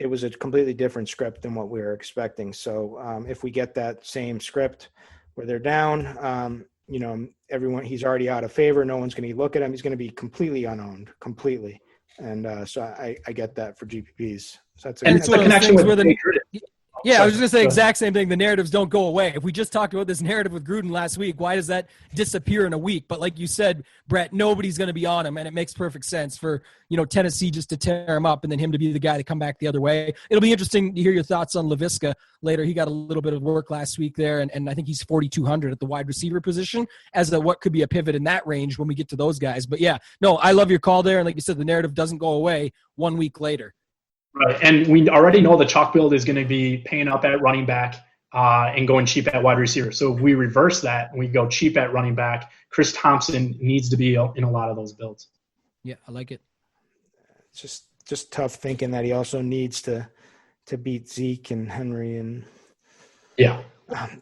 it was a completely different script than what we were expecting. So if we get that same script where they're down, he's already out of favor. No one's going to look at him. He's going to be completely unowned, completely. And so I get that for GPPs. So that's a connection with Yeah, I was just going to say exact same thing. The narratives don't go away. If we just talked about this narrative with Gruden last week, why does that disappear in a week? But like you said, Brett, nobody's going to be on him, and it makes perfect sense for Tennessee just to tear him up and then him to be the guy to come back the other way. It'll be interesting to hear your thoughts on Laviska later. He got a little bit of work last week there, and I think he's 4,200 at the wide receiver position as what could be a pivot in that range when we get to those guys. But yeah, no, I love your call there, and like you said, the narrative doesn't go away 1 week later. Right, and we already know the chalk build is going to be paying up at running back and going cheap at wide receiver. So if we reverse that and we go cheap at running back, Chris Thompson needs to be in a lot of those builds. Yeah, I like it. It's just tough thinking that he also needs to beat Zeke and Henry and Yeah.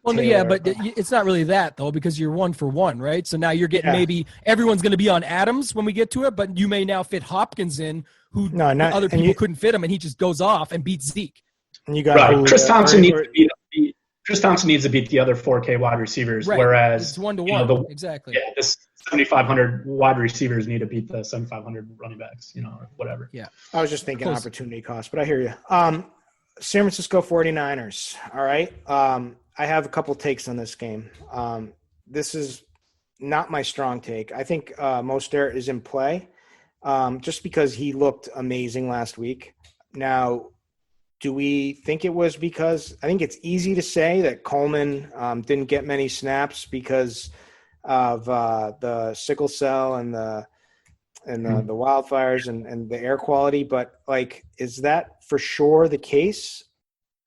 Well, Taylor. yeah, but it's not really that though, because you're 1-for-1, right? So now you're getting maybe everyone's going to be on Adams when we get to it, but you may now fit Hopkins in, who other people couldn't fit him, and he just goes off and beats Zeke. And you got right. Chris Thompson needs to beat the other 4K wide receivers, right. Whereas it's 1-to-1. Exactly. Yeah, this 7,500 wide receivers need to beat the 7,500 running backs, or whatever. Yeah. I was just thinking opportunity cost, but I hear you. San Francisco 49ers. All right. I have a couple takes on this game. This is not my strong take. I think Mostert is in play just because he looked amazing last week. Now, do we think it was because – I think it's easy to say that Coleman didn't get many snaps because of the sickle cell and the wildfires and the air quality. But, is that for sure the case?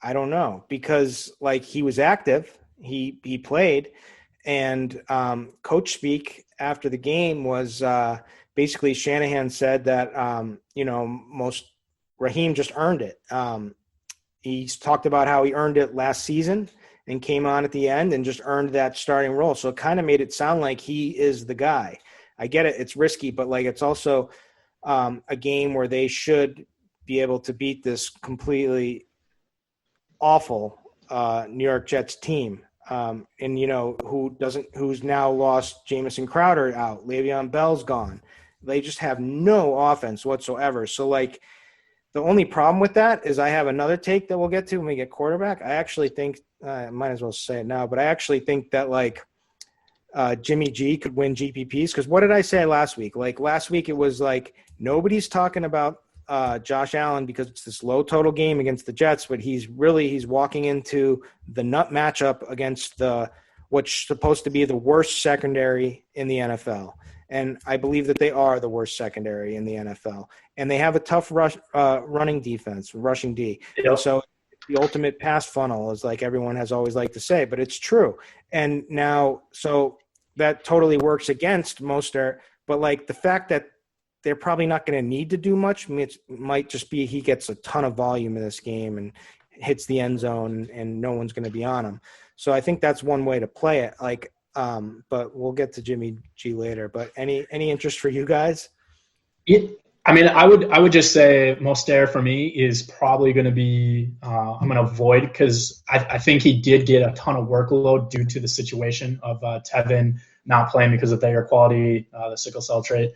I don't know, because he was active, he played, and coach speak after the game was basically Shanahan said that Raheem just earned it. He's talked about how he earned it last season and came on at the end and just earned that starting role. So it kind of made it sound like he is the guy. I get it; it's risky, but it's also a game where they should be able to beat this completely awful New York Jets team, who's now lost Jamison Crowder out, Le'Veon Bell's gone. They just have no offense whatsoever. So the only problem with that is I have another take that we'll get to when we get quarterback. I actually think I might as well say it now, but I actually think that Jimmy G could win GPPs, because what did I say last week? Last week it was nobody's talking about Josh Allen because it's this low total game against the Jets, but he's walking into the nut matchup against what's supposed to be the worst secondary in the NFL. And I believe that they are the worst secondary in the NFL. And they have a tough running defense, rushing D. Yep. And so the ultimate pass funnel is everyone has always liked to say, but it's true. And now, so that totally works against Mostert, but the fact that they're probably not going to need to do much. It might just be he gets a ton of volume in this game and hits the end zone, and no one's going to be on him. So I think that's one way to play it. But we'll get to Jimmy G later. But any interest for you guys? I would just say Mostert for me is probably going to be I'm going to avoid, because I think he did get a ton of workload due to the situation of Tevin not playing because of the air quality, the sickle cell trait.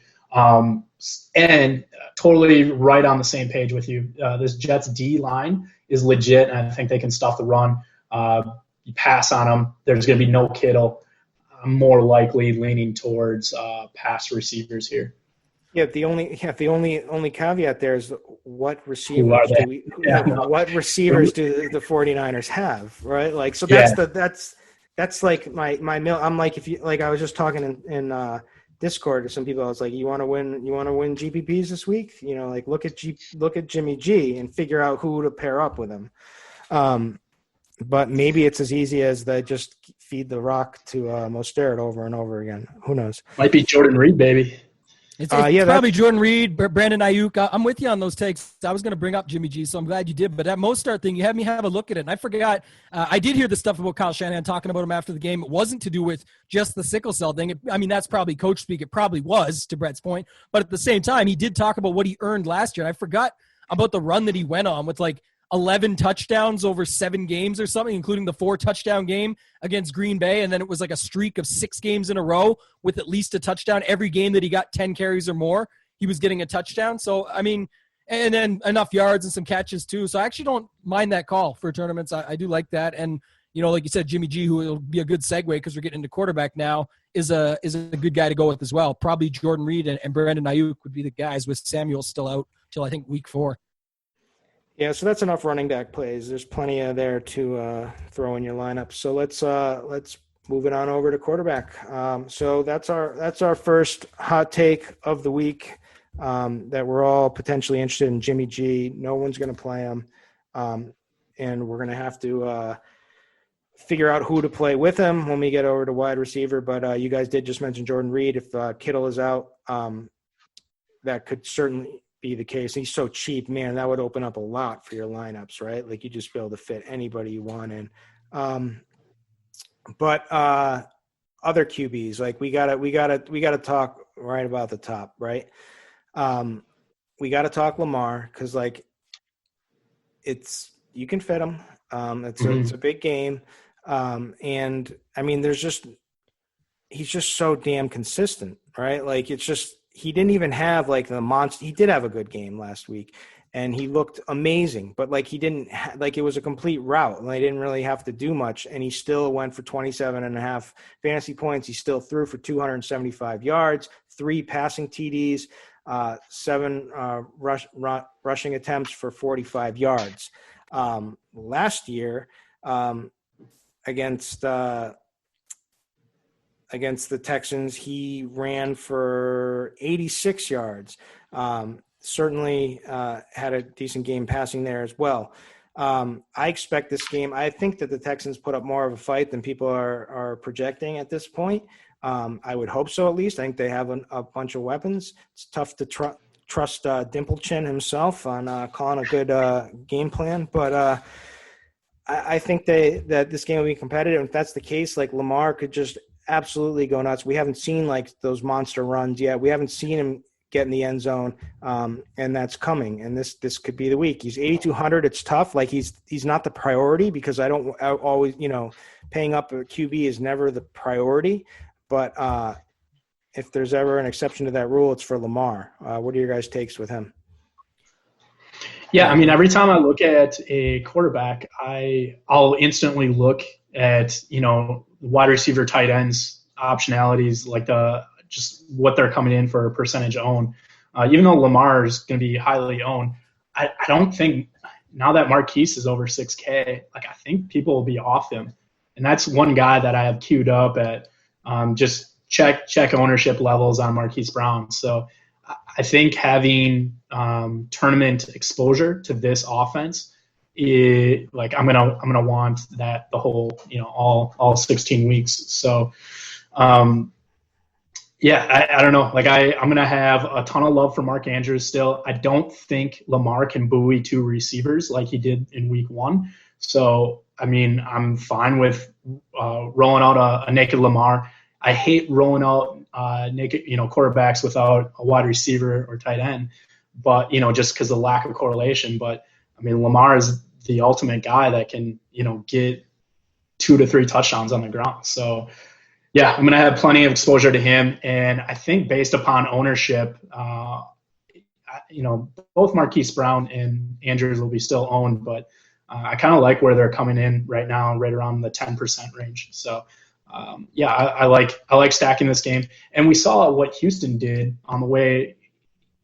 And totally right on the same page with you. This Jets D line is legit, and I think they can stop the run. You pass on them, there's going to be no Kittle. I'm more likely leaning towards pass receivers here. Yeah, the only caveat there is what receivers do what receivers do the 49ers have, right? So that's my I'm if you I was just talking in Discord to some people. I was you want to win GPPs this week? Look at Jimmy G and figure out who to pair up with him. But maybe it's as easy as they just feed the rock to Mostert over and over again. Who knows? Might be Jordan Reed, baby. It's probably Jordan Reed, Brandon Ayuk. I'm with you on those takes. I was going to bring up Jimmy G, so I'm glad you did. But that Mostert thing, you had me have a look at it, and I forgot. I did hear the stuff about Kyle Shanahan talking about him after the game. It wasn't to do with just the sickle cell thing. That's probably coach speak. It probably was, to Brett's point. But at the same time, he did talk about what he earned last year. And I forgot about the run that he went on with 11 touchdowns over 7 games or something, including the 4-touchdown game against Green Bay. And then it was a streak of 6 games in a row with at least a touchdown. Every game that he got 10 carries or more, he was getting a touchdown. So, and then enough yards and some catches too. So I actually don't mind that call for tournaments. I do like that. And, like you said, Jimmy G, who will be a good segue because we're getting into quarterback now, is a good guy to go with as well. Probably Jordan Reed and Brandon Ayuk would be the guys, with Samuel still out till I think week 4. Yeah, so that's enough running back plays. There's plenty there to throw in your lineup. So let's move it on over to quarterback. So that's our first hot take of the week, that we're all potentially interested in Jimmy G. No one's going to play him, and we're going to have to figure out who to play with him when we get over to wide receiver. But you guys did just mention Jordan Reed. If Kittle is out, that could certainly be the case. He's so cheap, man, that would open up a lot for your lineups, right? Like you just be able to fit anybody you want in. But other QBs, like we gotta talk right about the top, right? We gotta talk Lamar because like you can fit him. It's a big game, and I mean, he's just so damn consistent, right? Like it's just he didn't even have like the monster. He did have a good game last week, and he looked amazing. But like he didn't like it was a complete route, and they didn't really have to do much. And he still went for 27.5 fantasy points. He still threw for 275 yards, 3 passing TDs, 7 rushing attempts for 45 yards. Last year against the Texans, he ran for 86 yards. Certainly had a decent game passing there as well. I expect this game. I think that the Texans put up more of a fight than people are projecting at this point. I would hope so, at least. I think they have a bunch of weapons. It's tough to trust Dimplechin himself on calling a good game plan, but I think that this game will be competitive. If that's the case, like Lamar could just absolutely go nuts. We haven't seen like those monster runs yet. We haven't seen him get in the end zone, and that's coming. And this could be the week. He's 8,200. It's tough. Like he's not the priority because I always, paying up a QB is never the priority. But if there's ever an exception to that rule, it's for Lamar. What are your guys' takes with him? Yeah, I mean, every time I look at a quarterback, I'll instantly look at, wide receiver, tight ends, optionalities, like just what they're coming in for a percentage own. Even though Lamar is going to be highly owned, I don't think now that Marquise is over 6K, like I think people will be off him. And that's one guy that I have queued up at just check ownership levels on Marquise Brown. So I think having tournament exposure to this offense, I'm gonna want that the whole all 16 weeks. So I don't know. Like I'm gonna have a ton of love for Mark Andrews still. I don't think Lamar can buoy 2 receivers like he did in week 1. So I mean, I'm fine with rolling out a naked Lamar. I hate rolling out naked quarterbacks without a wide receiver or tight end, but just because of the lack of correlation. But I mean, Lamar is the ultimate guy that can get 2 to 3 touchdowns on the ground. So yeah, I'm gonna have plenty of exposure to him, and I think based upon ownership, both Marquise Brown and Andrews will be still owned, but I kind of like where they're coming in right now, right around the 10% range. So. I like stacking this game, and we saw what Houston did on the way,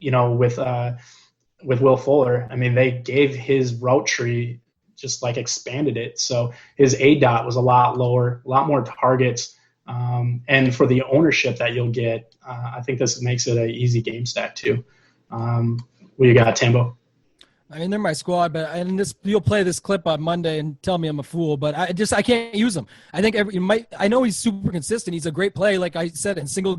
with Will Fuller. I mean, they gave his route tree, just like expanded it, so his ADOT was a lot lower, a lot more targets, and for the ownership that you'll get, I think this makes it an easy game stack too. What do you got, Tambo? I mean, they're my squad, but you'll play this clip on Monday and tell me I'm a fool, but I can't use him. I think I know he's super consistent. He's a great play, like I said, in single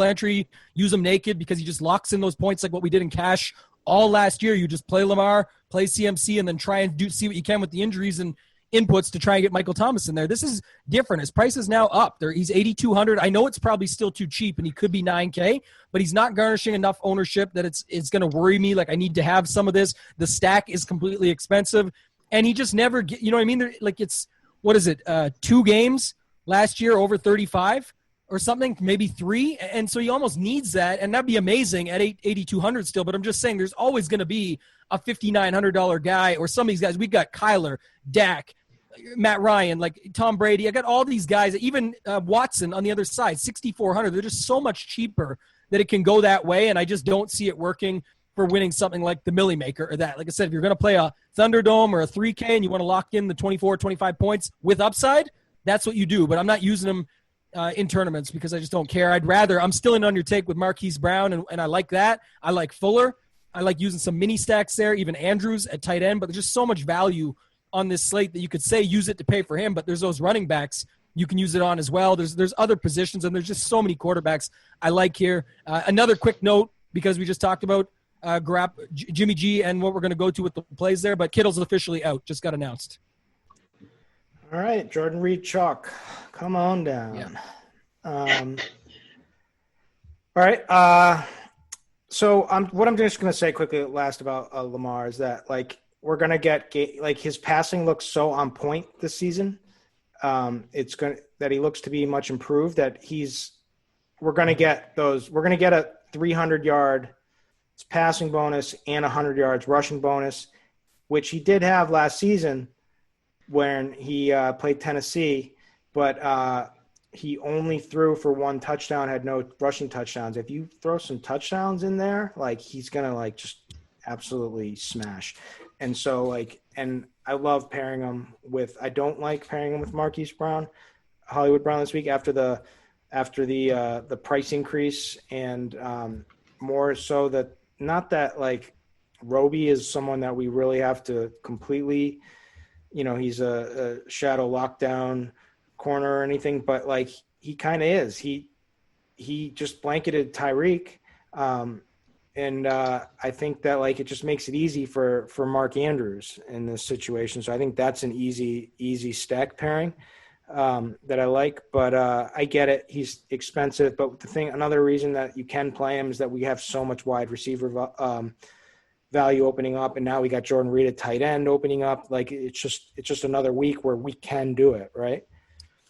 entry, use him naked because he just locks in those points like what we did in cash all last year. You just play Lamar, play CMC, and then try and see what you can with the injuries and inputs to try and get Michael Thomas in there. This is different. His price is now up. He's 8,200. I know it's probably still too cheap, and he could be 9K, but he's not garnishing enough ownership that it's going to worry me. Like I need to have some of this. The stack is completely expensive, and he just never get. You know what I mean? Like it's 2 games last year over 35 or something, maybe 3, and so he almost needs that, and that'd be amazing at 8,200 still. But I'm just saying, there's always going to be a $5,900 guy or some of these guys. We've got Kyler, Dak, Matt Ryan, like Tom Brady. I got all these guys, even Watson on the other side, 6,400. They're just so much cheaper that it can go that way, and I just don't see it working for winning something like the Millie Maker or that. Like I said, if you're going to play a Thunderdome or a 3K and you want to lock in the 24, 25 points with upside, that's what you do. But I'm not using them in tournaments because I just don't care. I'm still in on your take with Marquise Brown, and I like that. I like Fuller. I like using some mini stacks there, even Andrews at tight end, but there's just so much value on this slate that you could say use it to pay for him, but there's those running backs you can use it on as well. There's other positions, and there's just so many quarterbacks I like here. Another quick note, because we just talked about Jimmy G and what we're going to go to with the plays there. But Kittle's officially out. Just got announced. All right, Jordan Reed chalk. Come on down. Yeah. All right. So what I'm just going to say quickly last about Lamar is that, like, we're going to get – like, his passing looks so on point this season. That he looks to be much improved, that we're going to get a 300-yard passing bonus and 100 yards rushing bonus, which he did have last season when he played Tennessee, but he only threw for 1 touchdown, had no rushing touchdowns. If you throw some touchdowns in there, like, he's going to, like, just absolutely smash. And so, like, and I love pairing him with – I don't like pairing him with Marquise Brown, Hollywood Brown this week after the price increase, and more so that – not that, like, Roby is someone that we really have to completely – he's a shadow lockdown corner or anything, but, like, he kind of is. He just blanketed Tyreek, and I think that, like, it just makes it easy for Mark Andrews in this situation. So I think that's an easy stack pairing that I like. But I get it. He's expensive. But another reason that you can play him is that we have so much wide receiver value opening up, and now we got Jordan Reed at tight end opening up. Like, it's just another week where we can do it, right?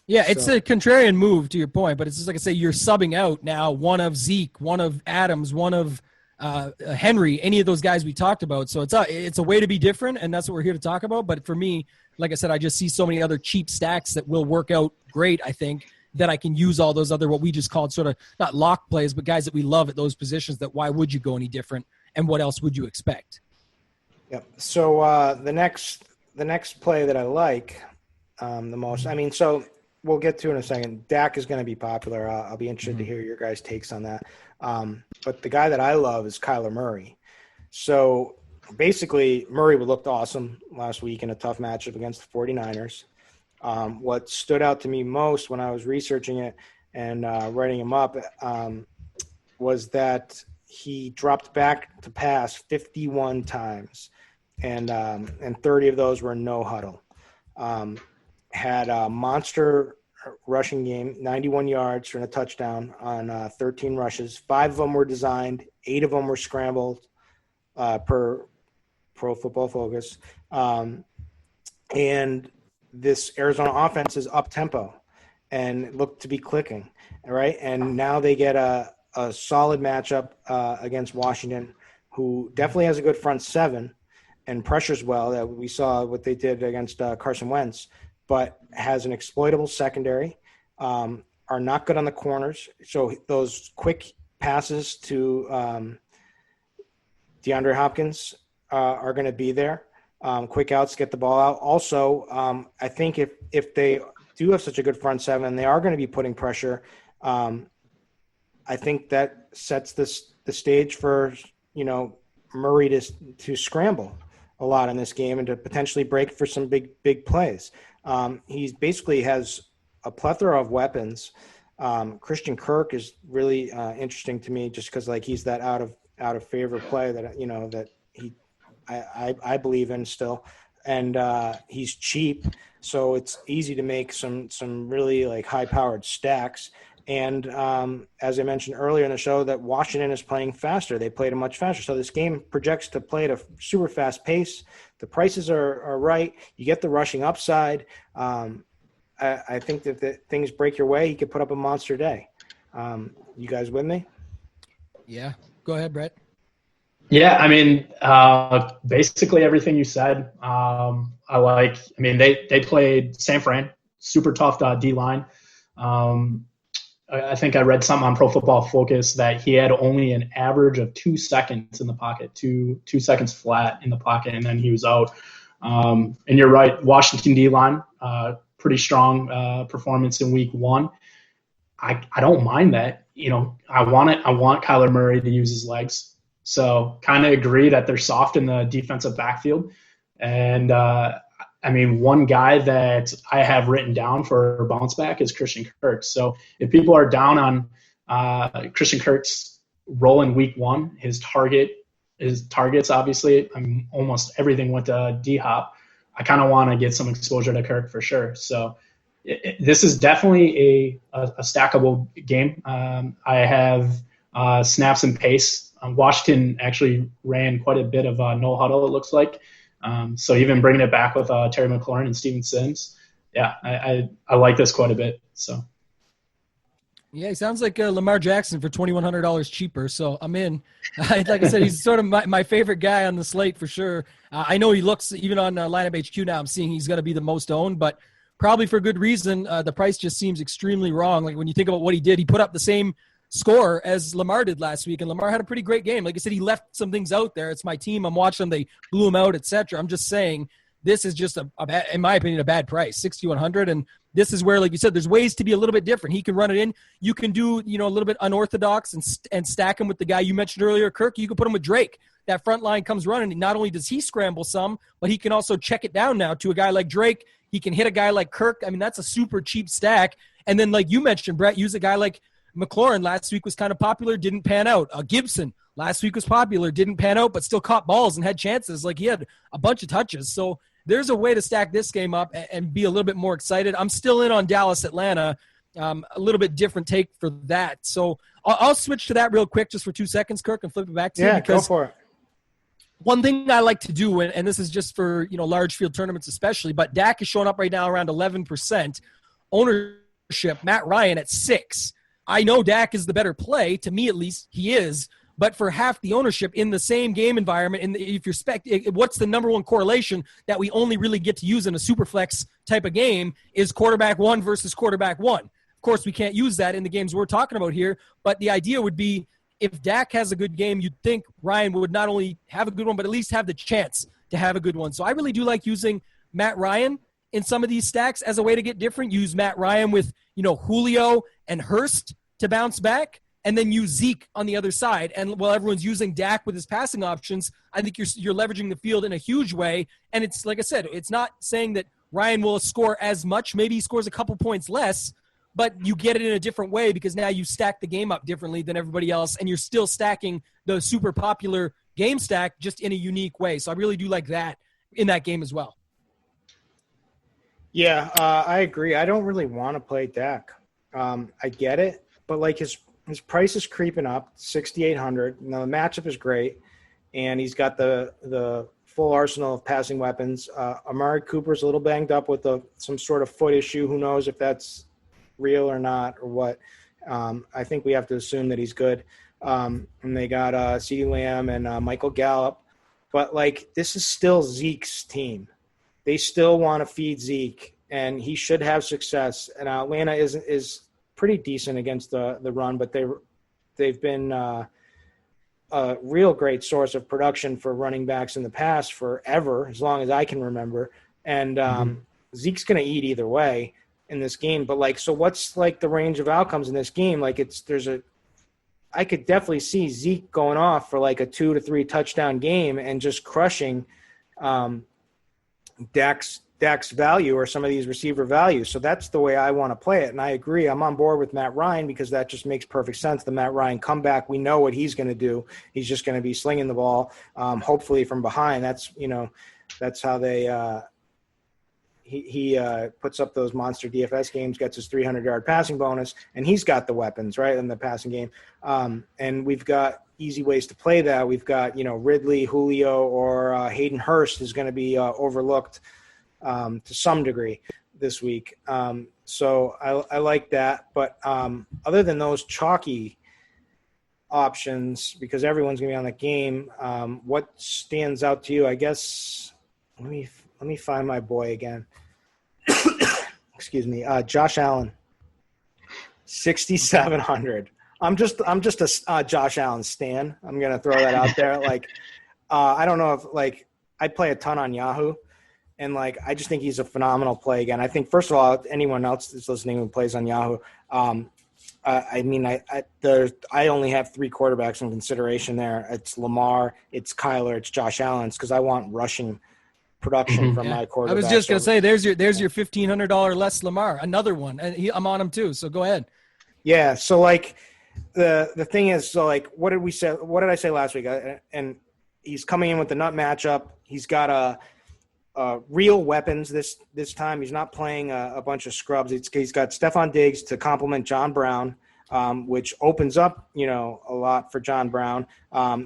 Yeah, it's a contrarian move to your point, but it's just like I say, you're subbing out now one of Zeke, one of Adams, one of Henry, any of those guys we talked about. So it's a way to be different, and that's what we're here to talk about. But for me, like I said, I just see so many other cheap stacks that will work out great, I think, that I can use all those other, what we just called sort of not lock plays, but guys that we love at those positions, that why would you go any different, and what else would you expect? Yep. So the next play that I like the most, I mean, so we'll get to in a second. Dak is going to be popular. I'll be interested to hear your guys' takes on that. But the guy that I love is Kyler Murray. So basically, Murray looked awesome last week in a tough matchup against the 49ers. What stood out to me most when I was researching it and writing him up was that he dropped back to pass 51 times, and 30 of those were no huddle. Had a monster rushing game, 91 yards and a touchdown on 13 rushes. 5 of them were designed, 8 of them were scrambled per Pro Football Focus. And this Arizona offense is up-tempo and looked to be clicking, right? And now they get a solid matchup against Washington, who definitely has a good front seven and pressures well. That we saw what they did against Carson Wentz, but has an exploitable secondary, are not good on the corners. So those quick passes to DeAndre Hopkins are going to be there. Quick outs, get the ball out. Also, I think if they do have such a good front seven, they are going to be putting pressure. I think that sets the stage for, Murray to scramble a lot in this game and to potentially break for some big plays. He basically has a plethora of weapons. Christian Kirk is really interesting to me just because, like, he's that out of favor play that that I believe in still, and he's cheap, so it's easy to make some really, like, high powered stacks. And as I mentioned earlier in the show, that Washington is playing faster. They played it much faster. So this game projects to play at a super fast pace. The prices are right. You get the rushing upside. I think that if things break your way, you could put up a monster day. You guys with me? Yeah. Go ahead, Brett. Yeah, I mean, basically everything you said. They played San Fran, super tough D-line. I think I read something on Pro Football Focus that he had only an average of 2 seconds in the pocket, two seconds flat in the pocket, and then he was out. And you're right, Washington D-line, pretty strong performance in week 1. I don't mind that. I want Kyler Murray to use his legs. So kind of agree that they're soft in the defensive backfield. And one guy that I have written down for bounce back is Christian Kirk. So if people are down on Christian Kirk's role in week 1, his target his targets, obviously, almost everything went to D-Hop. I kind of want to get some exposure to Kirk for sure. So this is definitely a stackable game. I have snaps and pace. Washington actually ran quite a bit of no huddle, it looks like. So even bringing it back with Terry McLaurin and Steven Sims, yeah, I like this quite a bit. So. Yeah, he sounds like Lamar Jackson for $2,100 cheaper, so I'm in. Like I said, he's sort of my favorite guy on the slate for sure. I know he looks, even on Lineup HQ now, I'm seeing he's going to be the most owned, but probably for good reason. The price just seems extremely wrong. Like when you think about what he did, he put up the same score as Lamar did last week, and Lamar had a pretty great game. Like I said, he left some things out there. It's my team. I'm watching them. They blew him out, etc. I'm just saying this is just, in my opinion, a bad price, 6,100, and this is where, like you said, there's ways to be a little bit different. He can run it in. You can do, a little bit unorthodox and stack him with the guy you mentioned earlier, Kirk. You can put him with Drake. That front line comes running. Not only does he scramble some, but he can also check it down now to a guy like Drake. He can hit a guy like Kirk. I mean, that's a super cheap stack. And then, like you mentioned, Brett, use a guy like McLaurin. Last week was kind of popular, didn't pan out. Gibson last week was popular, didn't pan out, but still caught balls and had chances. Like he had a bunch of touches. So there's a way to stack this game up and be a little bit more excited. I'm still in on Dallas, Atlanta. A little bit different take for that. So I'll switch to that real quick just for 2 seconds, Kirk, and flip it back to you. Yeah, go for it. One thing I like to do, and this is just for large field tournaments especially, but Dak is showing up right now around 11%. Ownership, Matt Ryan at 6. I know Dak is the better play. To me, at least, he is. But for half the ownership in the same game environment, if you're what's the number one correlation that we only really get to use in a super flex type of game is quarterback one versus quarterback one. Of course, we can't use that in the games we're talking about here, but the idea would be if Dak has a good game, you'd think Ryan would not only have a good one, but at least have the chance to have a good one. So I really do like using Matt Ryan in some of these stacks as a way to get different. Use Matt Ryan with, Julio and Hurst to bounce back, and then use Zeke on the other side. And while everyone's using Dak with his passing options, I think you're leveraging the field in a huge way. And it's, like I said, it's not saying that Ryan will score as much. Maybe he scores a couple points less, but you get it in a different way because now you stack the game up differently than everybody else, and you're still stacking the super popular game stack just in a unique way. So I really do like that in that game as well. Yeah, I agree. I don't really want to play Dak. I get it, but like his price is creeping up, 6,800. Now the matchup is great, and he's got the full arsenal of passing weapons. Amari Cooper's a little banged up with some sort of foot issue. Who knows if that's real or not or what. I think we have to assume that he's good. And they got CeeDee Lamb and Michael Gallup. But, this is still Zeke's team. They still want to feed Zeke, and he should have success. And Atlanta is pretty decent against the run, but they've been a real great source of production for running backs in the past forever, as long as I can remember. And Zeke's going to eat either way in this game. But so what's the range of outcomes in this game? I could definitely see Zeke going off for a 2 to 3 touchdown game and just crushing Dak's value or some of these receiver values. So that's the way I want to play it. And I agree. I'm on board with Matt Ryan because that just makes perfect sense. The Matt Ryan comeback, we know what he's going to do. He's just going to be slinging the ball, hopefully from behind. That's how they he puts up those monster DFS games, gets his 300-yard passing bonus, and he's got the weapons, right, in the passing game. And we've got easy ways to play that. We've got, Ridley, Julio, or Hayden Hurst is going to be overlooked to some degree this week. So I like that. But other than those chalky options, because everyone's going to be on the game, what stands out to you? I guess let me find my boy again. Excuse me. Josh Allen, 6,700. I'm just a Josh Allen stan. I'm going to throw that out there. I don't know if I play a ton on Yahoo, and I just think he's a phenomenal play again. I think, first of all, anyone else that's listening who plays on Yahoo, I only have 3 quarterbacks in consideration there. It's Lamar, it's Kyler, it's Josh Allen, because I want rushing production from my quarterback. I was just going to say, there's your $1,500 less Lamar, another one, and I'm on him too. So go ahead. Yeah. So the thing is, what did we say? What did I say last week? And he's coming in with the nut matchup. He's got real weapons this time. He's not playing a bunch of scrubs. He's got Stephon Diggs to complement John Brown, which opens up, a lot for John Brown.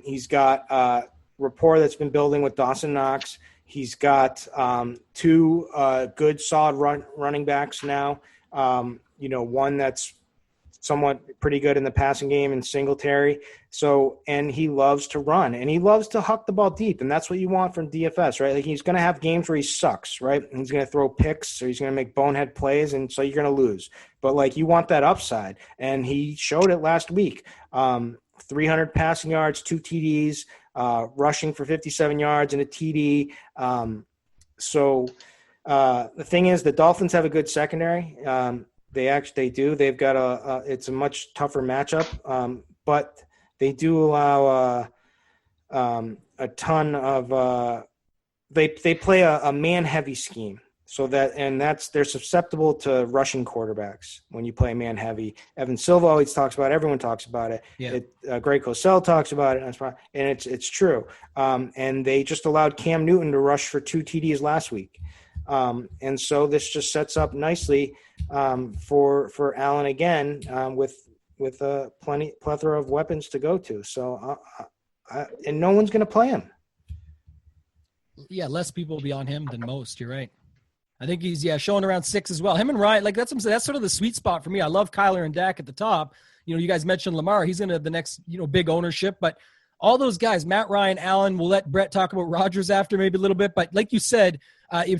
He's got rapport that's been building with Dawson Knox. He's got two good, solid running backs now. One that's somewhat pretty good in the passing game in Singletary. So, and he loves to run, and he loves to huck the ball deep, and that's what you want from DFS, right? Like, he's going to have games where he sucks, right? And he's going to throw picks, or he's going to make bonehead plays, and so you're going to lose. But, like, you want that upside, and he showed it last week. 300 passing yards, 2 TDs, rushing for 57 yards and a TD. The thing is, the Dolphins have a good secondary. They do. They've got it's a much tougher matchup, but they do allow a ton of they play a man-heavy scheme. So they're susceptible to rushing quarterbacks when you play man-heavy. Evan Silva always talks about it. Everyone talks about it. Yeah. Greg Cosell talks about it, and it's true. And they just allowed Cam Newton to rush for 2 TDs last week. And so this just sets up nicely for Allen again, with a plethora of weapons to go to. So and no one's going to play him. Yeah, less people will be on him than most. You're right. I think he's showing around 6 as well. Him and Ryan, like that's sort of the sweet spot for me. I love Kyler and Dak at the top. You guys mentioned Lamar. He's into the next big ownership, but all those guys, Matt, Ryan, Allen. We'll let Brett talk about Rodgers after maybe a little bit, but like you said.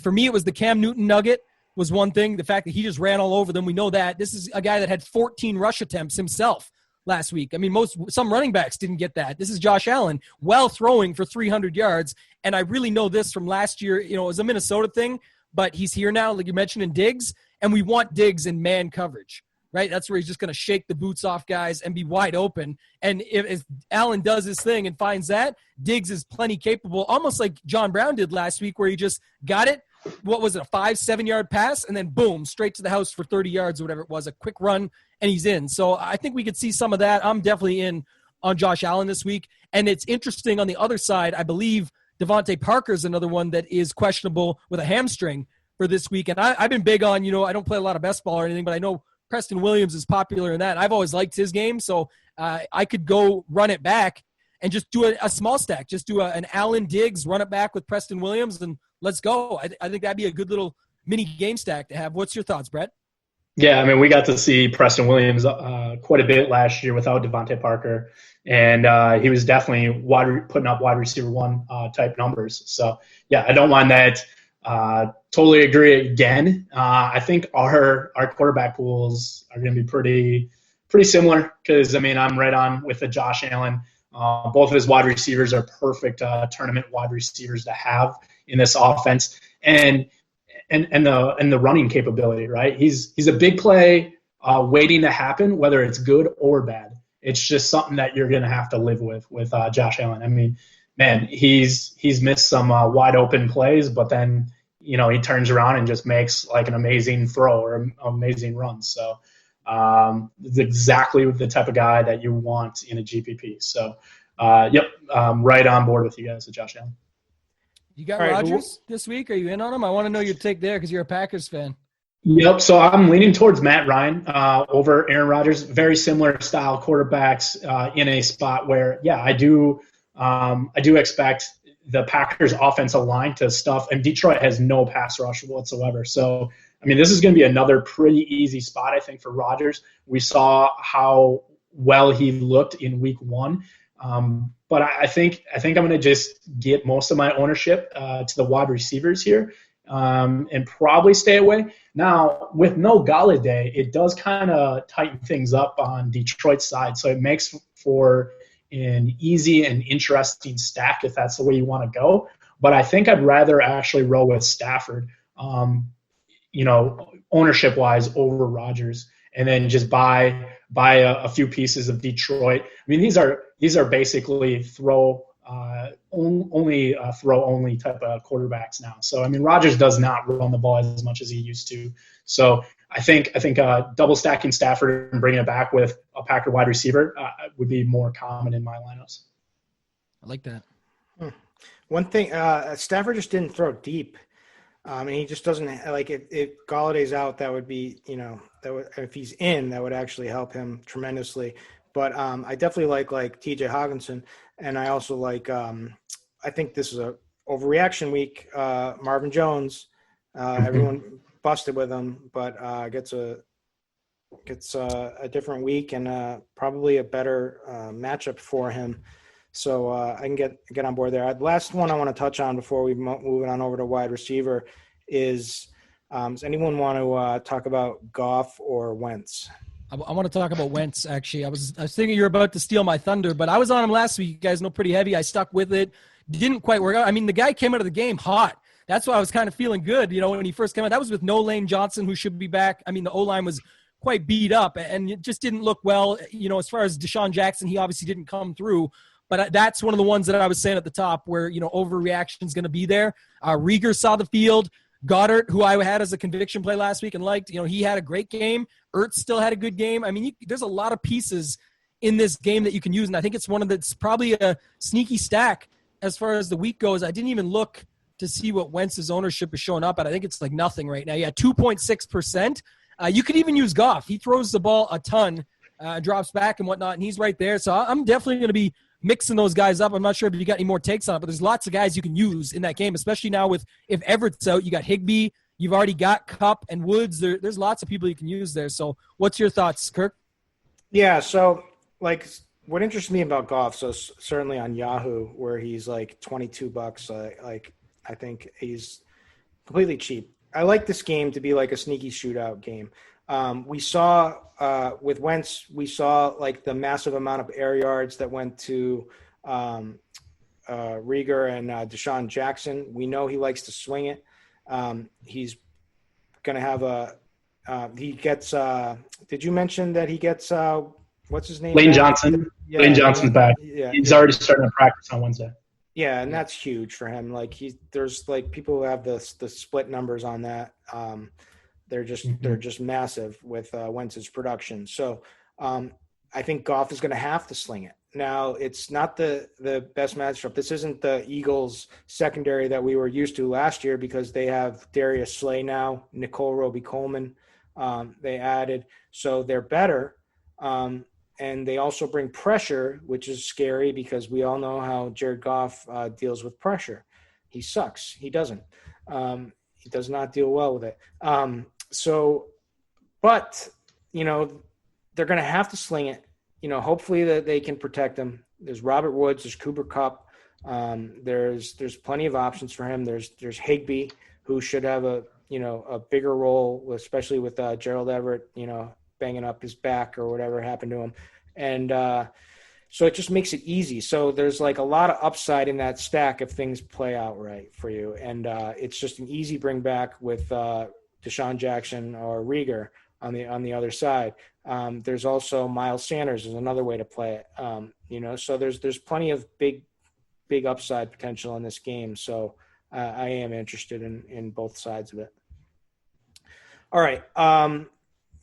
For me, it was the Cam Newton nugget was one thing. The fact that he just ran all over them, we know that. This is a guy that had 14 rush attempts himself last week. I mean, some running backs didn't get that. This is Josh Allen, well throwing for 300 yards, and I really know this from last year. It was a Minnesota thing, but he's here now, like you mentioned, in Diggs, and we want Diggs in man coverage, right? That's where he's just going to shake the boots off guys and be wide open. And if Allen does his thing and finds that, Diggs is plenty capable, almost like John Brown did last week where he just got it. What was it, a 5-7 yard pass? And then boom, straight to the house for 30 yards or whatever it was, a quick run, and he's in. So I think we could see some of that. I'm definitely in on Josh Allen this week. And it's interesting on the other side, I believe Devontae Parker is another one that is questionable with a hamstring for this week. And I've been big on, I don't play a lot of best ball or anything, but I know Preston Williams is popular in that. I've always liked his game, so I could go run it back and just do a small stack. Just do an Allen Diggs, run it back with Preston Williams, and let's go. I think that'd be a good little mini game stack to have. What's your thoughts, Brett? Yeah, I mean, we got to see Preston Williams quite a bit last year without Devontae Parker, and he was definitely putting up wide receiver 1 type numbers. So, yeah, I don't mind that. Totally agree again. I think our quarterback pools are going to be pretty similar because, I mean, I'm right on with the Josh Allen. Both of his wide receivers are perfect tournament wide receivers to have in this offense, and the running capability, right? He's a big play waiting to happen, whether it's good or bad. It's just something that you're going to have to live with Josh Allen. I mean, man, he's missed some wide open plays, but then he turns around and just makes like an amazing throw or an amazing run. So it's exactly the type of guy that you want in a GPP. So, yep, right on board with you guys with Josh Allen. You got Rodgers this week? Are you in on him? I want to know your take there because you're a Packers fan. Yep. So I'm leaning towards Matt Ryan over Aaron Rodgers. Very similar style quarterbacks in a spot where, yeah, I do expect the Packers offensive line to stuff, and Detroit has no pass rush whatsoever. So, I mean, this is going to be another pretty easy spot, I think, for Rodgers. We saw how well he looked in week 1. But I think I'm going to just get most of my ownership to the wide receivers here and probably stay away. Now, with no Galladay, it does kind of tighten things up on Detroit's side. So it makes for an easy and interesting stack if that's the way you want to go. But I think I'd rather actually roll with Stafford, ownership-wise over Rodgers, and then just buy a few pieces of Detroit. I mean, these are basically throw only type of quarterbacks now. So I mean, Rodgers does not run the ball as much as he used to. So I think double stacking Stafford and bringing it back with a Packer wide receiver would be more common in my lineups. I like that. One thing, Stafford just didn't throw deep. And he just doesn't like if Galladay's out, that would be, if he's in, that would actually help him tremendously. But I definitely like TJ Hawkinson. And I also I think this is a overreaction week. Marvin Jones, everyone busted with him, but gets a different week and probably a better matchup for him. So I can get on board there. The last one I want to touch on before we move on over to wide receiver is does anyone want to talk about Goff or Wentz? I want to talk about Wentz, actually. I was thinking you were about to steal my thunder, but I was on him last week. You guys know pretty heavy. I stuck with it. Didn't quite work out. I mean, the guy came out of the game hot. That's why I was kind of feeling good, when he first came out. That was with no Lane Johnson, who should be back. I mean, the O-line was quite beat up, and it just didn't look well. As far as Deshaun Jackson, he obviously didn't come through. But that's one of the ones that I was saying at the top where, overreaction is going to be there. Rieger saw the field. Goddard, who I had as a conviction play last week and liked, he had a great game. Ertz still had a good game. I mean, there's a lot of pieces in this game that you can use, and I think it's it's probably a sneaky stack as far as the week goes. I didn't even look to see what Wentz's ownership is showing up at. I think it's like nothing right now. Yeah, 2.6%. You could even use Goff. He throws the ball a ton, drops back and whatnot, and he's right there. So I'm definitely going to be mixing those guys up. I'm not sure if you got any more takes on it, but there's lots of guys you can use in that game, especially now if Everett's out. You got Higbee. You've already got Kupp and Woods. There's lots of people you can use there. So what's your thoughts, Kirk? Yeah, so what interests me about Goff, so certainly on Yahoo, where he's like $22, I think he's completely cheap. I like this game to be like a sneaky shootout game. We saw with Wentz, we saw like the massive amount of air yards that went to Rieger and Deshaun Jackson. We know he likes to swing it. He's going to have he gets did you mention that he gets what's his name? Lane Johnson. Yeah, Lane Johnson's back. Yeah, he's already starting to practice on Wednesday. Yeah, and that's huge for him. Like there's like people who have the split numbers on that. They're just massive with Wentz's production. So I think Goff is going to have to sling it. Now, it's not the best matchup. This isn't the Eagles secondary that we were used to last year because they have Darius Slay now, Nicole Roby-Coleman they added. So they're better. And they also bring pressure, which is scary because we all know how Jared Goff deals with pressure. He sucks. He doesn't. He does not deal well with it. But they're going to have to sling it. Hopefully that they can protect him. There's Robert Woods. There's Cooper Kupp. There's plenty of options for him. There's Higbee, who should have a bigger role, especially with Gerald Everett, banging up his back or whatever happened to him. And so it just makes it easy. So there's like a lot of upside in that stack if things play out right for you. And it's just an easy bring back with Deshaun Jackson or Rieger on the other side. There's also Miles Sanders is another way to play it. So there's plenty of big upside potential in this game. So I am interested in both sides of it. All right.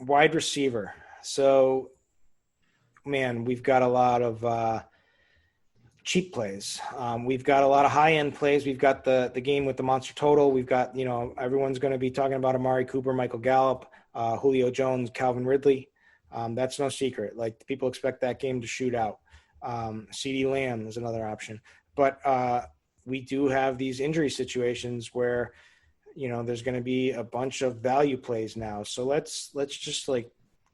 Wide receiver. So, man, we've got a lot of cheap plays. We've got a lot of high-end plays. We've got the game with the monster total. We've got, everyone's going to be talking about Amari Cooper, Michael Gallup, Julio Jones, Calvin Ridley. That's no secret. Like, people expect that game to shoot out. CeeDee Lamb is another option. But we do have these injury situations where – there's going to be a bunch of value plays now. So let's just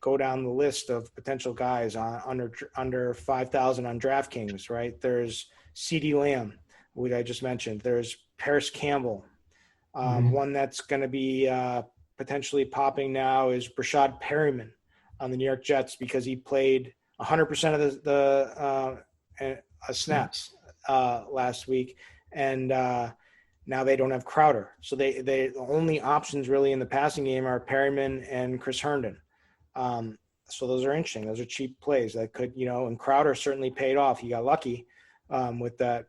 go down the list of potential guys under 5,000 on DraftKings, right? There's CeeDee Lamb, which I just mentioned. There's Paris Campbell. One that's going to be potentially popping now is Rashad Perryman on the New York Jets because he played 100% of the snaps last week. And now they don't have Crowder. So the only options really in the passing game are Perryman and Chris Herndon. So those are interesting. Those are cheap plays that could, and Crowder certainly paid off. He got lucky with that,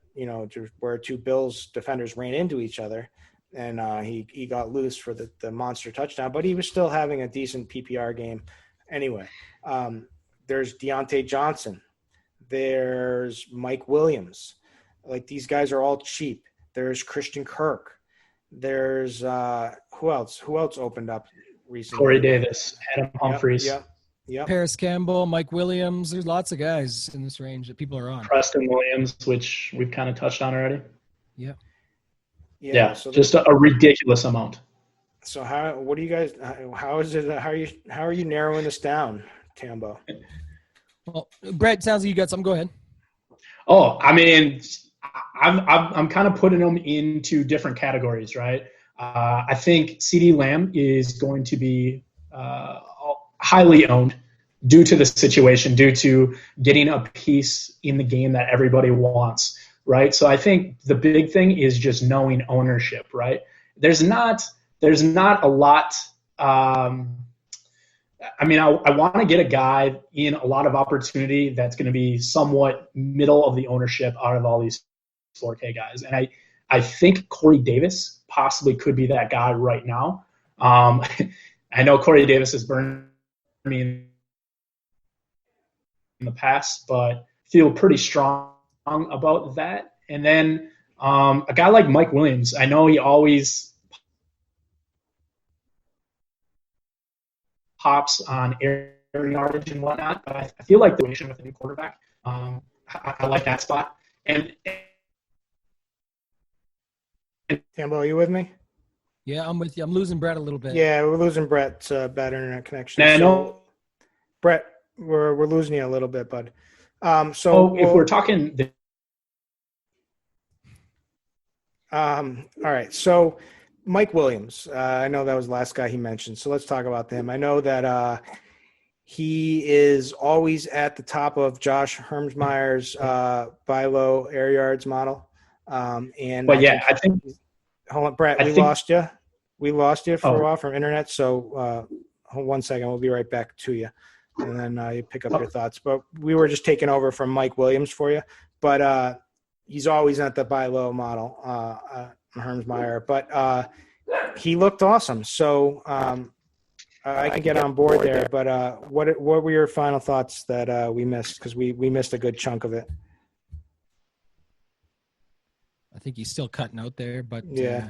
where two Bills defenders ran into each other and he got loose for the monster touchdown, but he was still having a decent PPR game. Anyway, there's Deontay Johnson. There's Mike Williams. Like, these guys are all cheap. There's Christian Kirk. There's who else? Who else opened up recently? Corey Davis, Adam Humphries, Yep. Paris Campbell, Mike Williams. There's lots of guys in this range that people are on. Preston Williams, which we've kind of touched on already. Yeah. So just a ridiculous amount. So what do you guys? How is it? How are you narrowing this down, Tambo? Well, Brett, sounds like you got some. Go ahead. Oh, I mean, I'm kind of putting them into different categories, right? I think CeeDee Lamb is going to be highly owned due to the situation, due to getting a piece in the game that everybody wants, right? So I think the big thing is just knowing ownership, right? There's not a lot. I mean, I want to get a guy in a lot of opportunity that's going to be somewhat middle of the ownership out of all these 4K guys. And I think Corey Davis possibly could be that guy right now. I know Corey Davis has burned me in the past, but feel pretty strong about that. And then a guy like Mike Williams, I know he always pops on air yardage and whatnot, but I feel like the situation with a new quarterback, I like that spot. And Tambo, are you with me? Yeah, I'm with you. I'm losing Brett a little bit. Yeah, we're losing Brett's bad internet connection. I know, Brett, we're losing you a little bit, bud. If we're talking, all right. So Mike Williams, I know that was the last guy he mentioned. So let's talk about him. I know that he is always at the top of Josh Hermsmeyer's buy low air yards model. I think. Hold on, Brett. Lost you. We lost you for a while from internet. So hold 1 second. We'll be right back to you, and then you pick up your thoughts. But we were just taking over from Mike Williams for you. But he's always at the buy low model, Hermsmeyer. But he looked awesome. So I can get on board there. But what were your final thoughts that we missed? Because we missed a good chunk of it. I think he's still cutting out there, but yeah.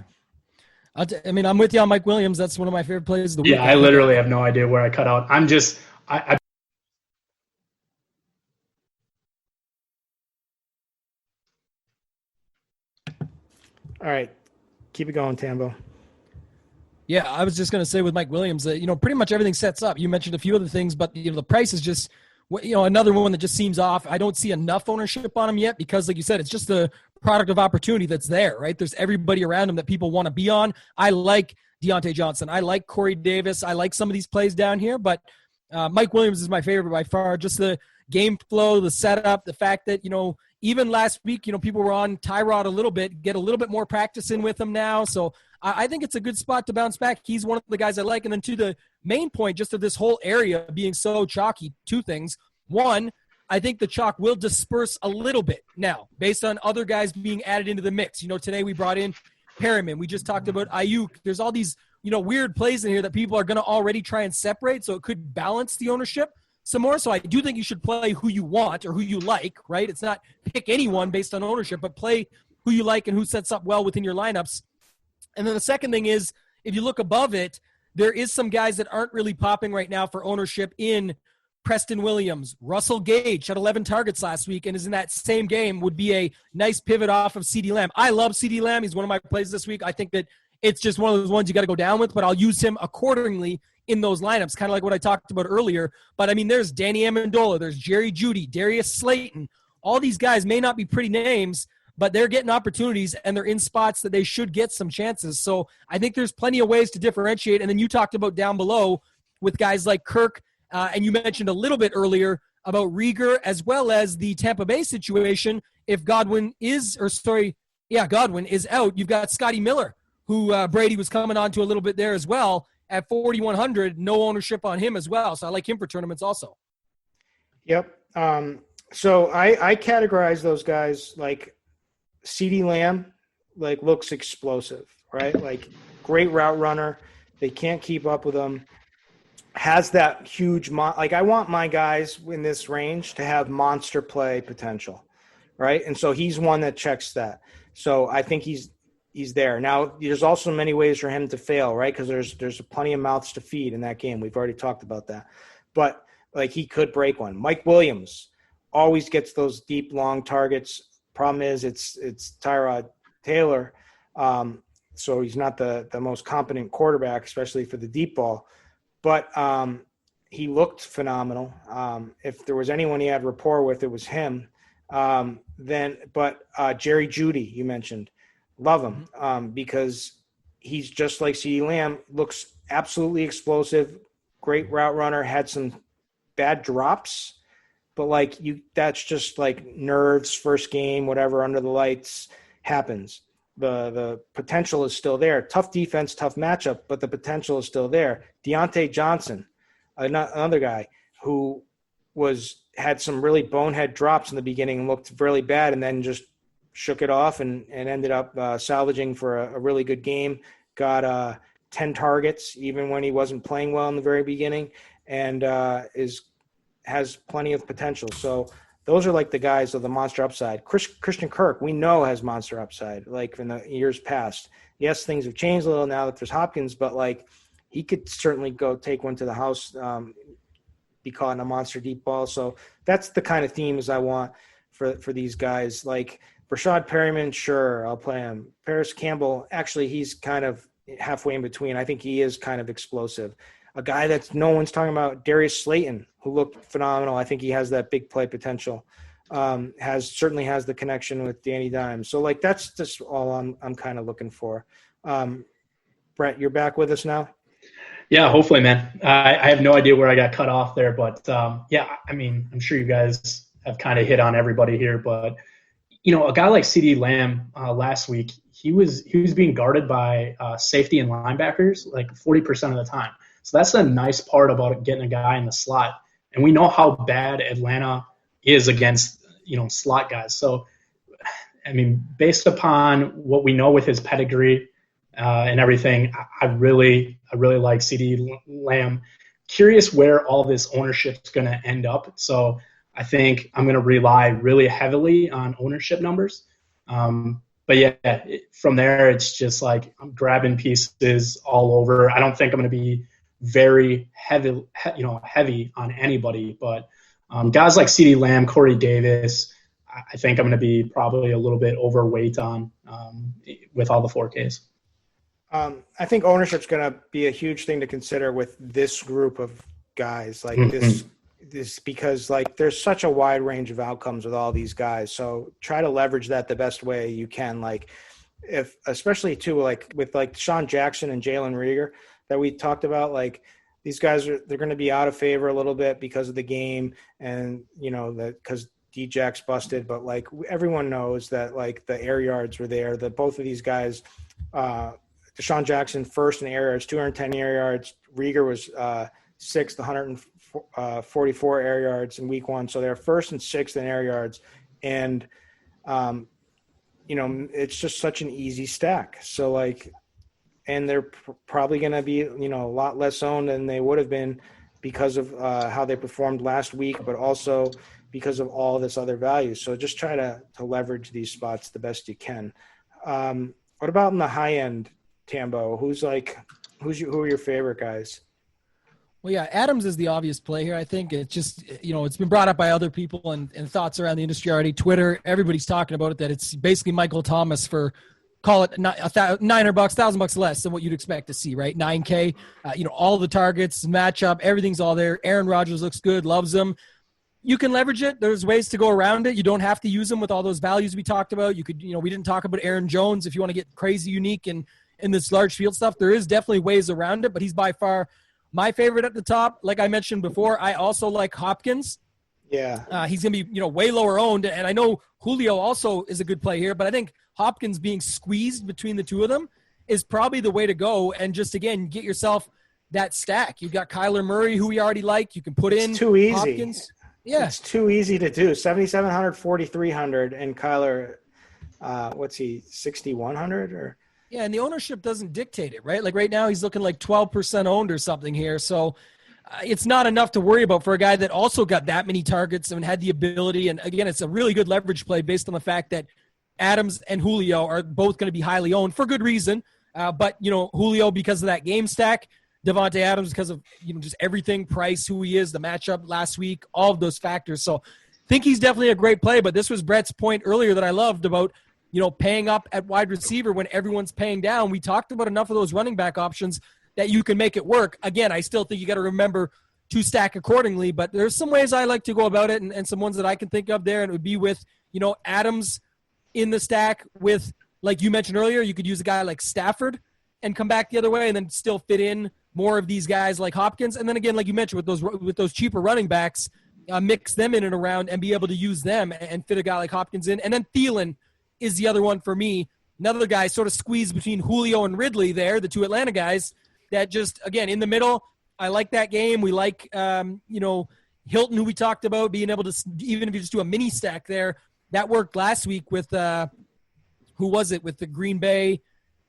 I mean, I'm with you on Mike Williams. That's one of my favorite plays of the week. Yeah, I literally have no idea where I cut out. I'm just I All right, keep it going, Tambo. Yeah, I was just going to say with Mike Williams that, pretty much everything sets up. You mentioned a few other things, but, the price is just, another one that just seems off. I don't see enough ownership on him yet because, like you said, it's just a product of opportunity that's there, right? There's everybody around him that people want to be on. I like Deontay Johnson. I like Corey Davis. I like some of these plays down here, but Mike Williams is my favorite by far. Just the game flow, the setup, the fact that, even last week, people were on Tyrod a little bit, get a little bit more practice in with him now. So I think it's a good spot to bounce back. He's one of the guys I like. And then to the main point, just of this whole area being so chalky, two things. One, I think the chalk will disperse a little bit now based on other guys being added into the mix. Today we brought in Perriman. We just talked about Ayuk. There's all these, weird plays in here that people are going to already try and separate. So it could balance the ownership some more. So I do think you should play who you want or who you like, right? It's not pick anyone based on ownership, but play who you like and who sets up well within your lineups. And then the second thing is, if you look above it, there is some guys that aren't really popping right now for ownership in Preston Williams. Russell Gage had 11 targets last week and is in that same game, would be a nice pivot off of CeeDee Lamb. I love CeeDee Lamb. He's one of my plays this week. I think that it's just one of those ones you got to go down with, but I'll use him accordingly in those lineups, kind of like what I talked about earlier. But, I mean, there's Danny Amendola, there's Jerry Jeudy, Darius Slayton. All these guys may not be pretty names, but they're getting opportunities, and they're in spots that they should get some chances. So I think there's plenty of ways to differentiate. And then you talked about down below with guys like Kirk, and you mentioned a little bit earlier about Rieger, as well as the Tampa Bay situation. If Godwin is out, you've got Scotty Miller, who Brady was coming on to a little bit there as well. At 4,100, no ownership on him as well. So I like him for tournaments also. Yep. So I categorize those guys like CeeDee Lamb, like looks explosive, right? Like great route runner. They can't keep up with him. Has that huge I want my guys in this range to have monster play potential, right? And so he's one that checks that. So I think he's there. Now, there's also many ways for him to fail, right? Because there's plenty of mouths to feed in that game. We've already talked about that. But, like, he could break one. Mike Williams always gets those deep, long targets. Problem is it's Tyrod Taylor, so he's not the most competent quarterback, especially for the deep ball. But he looked phenomenal. If there was anyone he had rapport with, it was him. Jerry Jeudy, you mentioned. Love him because he's just like CeeDee Lamb, looks absolutely explosive, great route runner, had some bad drops, but like that's just like nerves, first game, whatever, under the lights happens. The potential is still there. Tough defense, tough matchup, but the potential is still there. Deontay Johnson, another guy who had some really bonehead drops in the beginning and looked really bad, and then just shook it off and ended up salvaging for a really good game. Got 10 targets even when he wasn't playing well in the very beginning, and has plenty of potential. So those are like the guys of the monster upside. Christian Kirk, we know, has monster upside, like in the years past. Yes, things have changed a little now that there's Hopkins, but like he could certainly go take one to the house, be caught in a monster deep ball. So that's the kind of themes I want for these guys. Like Rashad Perryman, sure, I'll play him. Paris Campbell, actually, he's kind of halfway in between. I think he is kind of explosive. A guy that no one's talking about, Darius Slayton, who looked phenomenal. I think he has that big play potential. Certainly has the connection with Danny Dimes. So like that's just all I'm kind of looking for. Brett, you're back with us now? Yeah, hopefully, man. I have no idea where I got cut off there, but yeah, I mean, I'm sure you guys have kind of hit on everybody here, but a guy like CeeDee Lamb last week, he was being guarded by safety and linebackers like 40% of the time. So that's the nice part about getting a guy in the slot. And we know how bad Atlanta is against, slot guys. So, I mean, based upon what we know with his pedigree and everything, I really like CeeDee Lamb. Curious where all this ownership is going to end up. So I think I'm going to rely really heavily on ownership numbers. But yeah, from there, it's just like I'm grabbing pieces all over. I don't think I'm going to be very heavy on anybody, but guys like CeeDee Lamb, Corey Davis, I think I'm going to be probably a little bit overweight on with all the 4Ks. I think ownership's going to be a huge thing to consider with this group of guys, like this because like there's such a wide range of outcomes with all these guys. So try to leverage that the best way you can. Like especially too, like with like Sean Jackson and Jalen Reagor that we talked about, like these guys they're going to be out of favor a little bit because of the game and because D-Jack's busted, but like everyone knows that like the air yards were there, that both of these guys, Deshaun Jackson first in air yards, 210 air yards. Reagor was sixth, 144 air yards in week one. So they're first and sixth in air yards. And, it's just such an easy stack. So like, and they're probably going to be, a lot less owned than they would have been because of how they performed last week, but also because of all this other value. So just try to leverage these spots the best you can. What about in the high end, Tambo? Who are your favorite guys? Well, yeah, Adams is the obvious play here. I think it's just, it's been brought up by other people and thoughts around the industry already. Twitter, everybody's talking about it, that it's basically Michael Thomas for, call it $900, $1,000 less than what you'd expect to see, right? 9K, all the targets, matchup, everything's all there. Aaron Rodgers looks good, loves him. You can leverage it. There's ways to go around it. You don't have to use them with all those values we talked about. You could, we didn't talk about Aaron Jones. If you want to get crazy unique and in this large field stuff, there is definitely ways around it, but he's by far my favorite at the top. Like I mentioned before, I also like Hopkins. Yeah. He's going to be, way lower owned. And I know Julio also is a good play here, but I think Hopkins being squeezed between the two of them is probably the way to go. And just, again, get yourself that stack. You've got Kyler Murray, who we already like. You can put in too easy. Hopkins. Yeah. It's too easy to do. 7,700, 4,300, and Kyler, what's he, 6,100 or? Yeah, and the ownership doesn't dictate it, right? Like right now he's looking like 12% owned or something here. So it's not enough to worry about for a guy that also got that many targets and had the ability. And again, it's a really good leverage play based on the fact that Adams and Julio are both going to be highly owned for good reason. But, Julio because of that game stack, Devontae Adams because of, just everything, price, who he is, the matchup last week, all of those factors. So I think he's definitely a great play. But this was Brett's point earlier that I loved about, paying up at wide receiver when everyone's paying down. We talked about enough of those running back options that you can make it work. Again, I still think you got to remember to stack accordingly, but there's some ways I like to go about it and some ones that I can think of there. And it would be with, Adams in the stack with, like you mentioned earlier, you could use a guy like Stafford and come back the other way and then still fit in more of these guys like Hopkins. And then again, like you mentioned, with those cheaper running backs, mix them in and around and be able to use them and fit a guy like Hopkins in. And then Thielen is the other one for me. Another guy sort of squeezed between Julio and Ridley there, the two Atlanta guys that just, again, in the middle, I like that game. We like, Hilton, who we talked about, being able to, even if you just do a mini stack there, that worked last week with, who was it, with the Green Bay,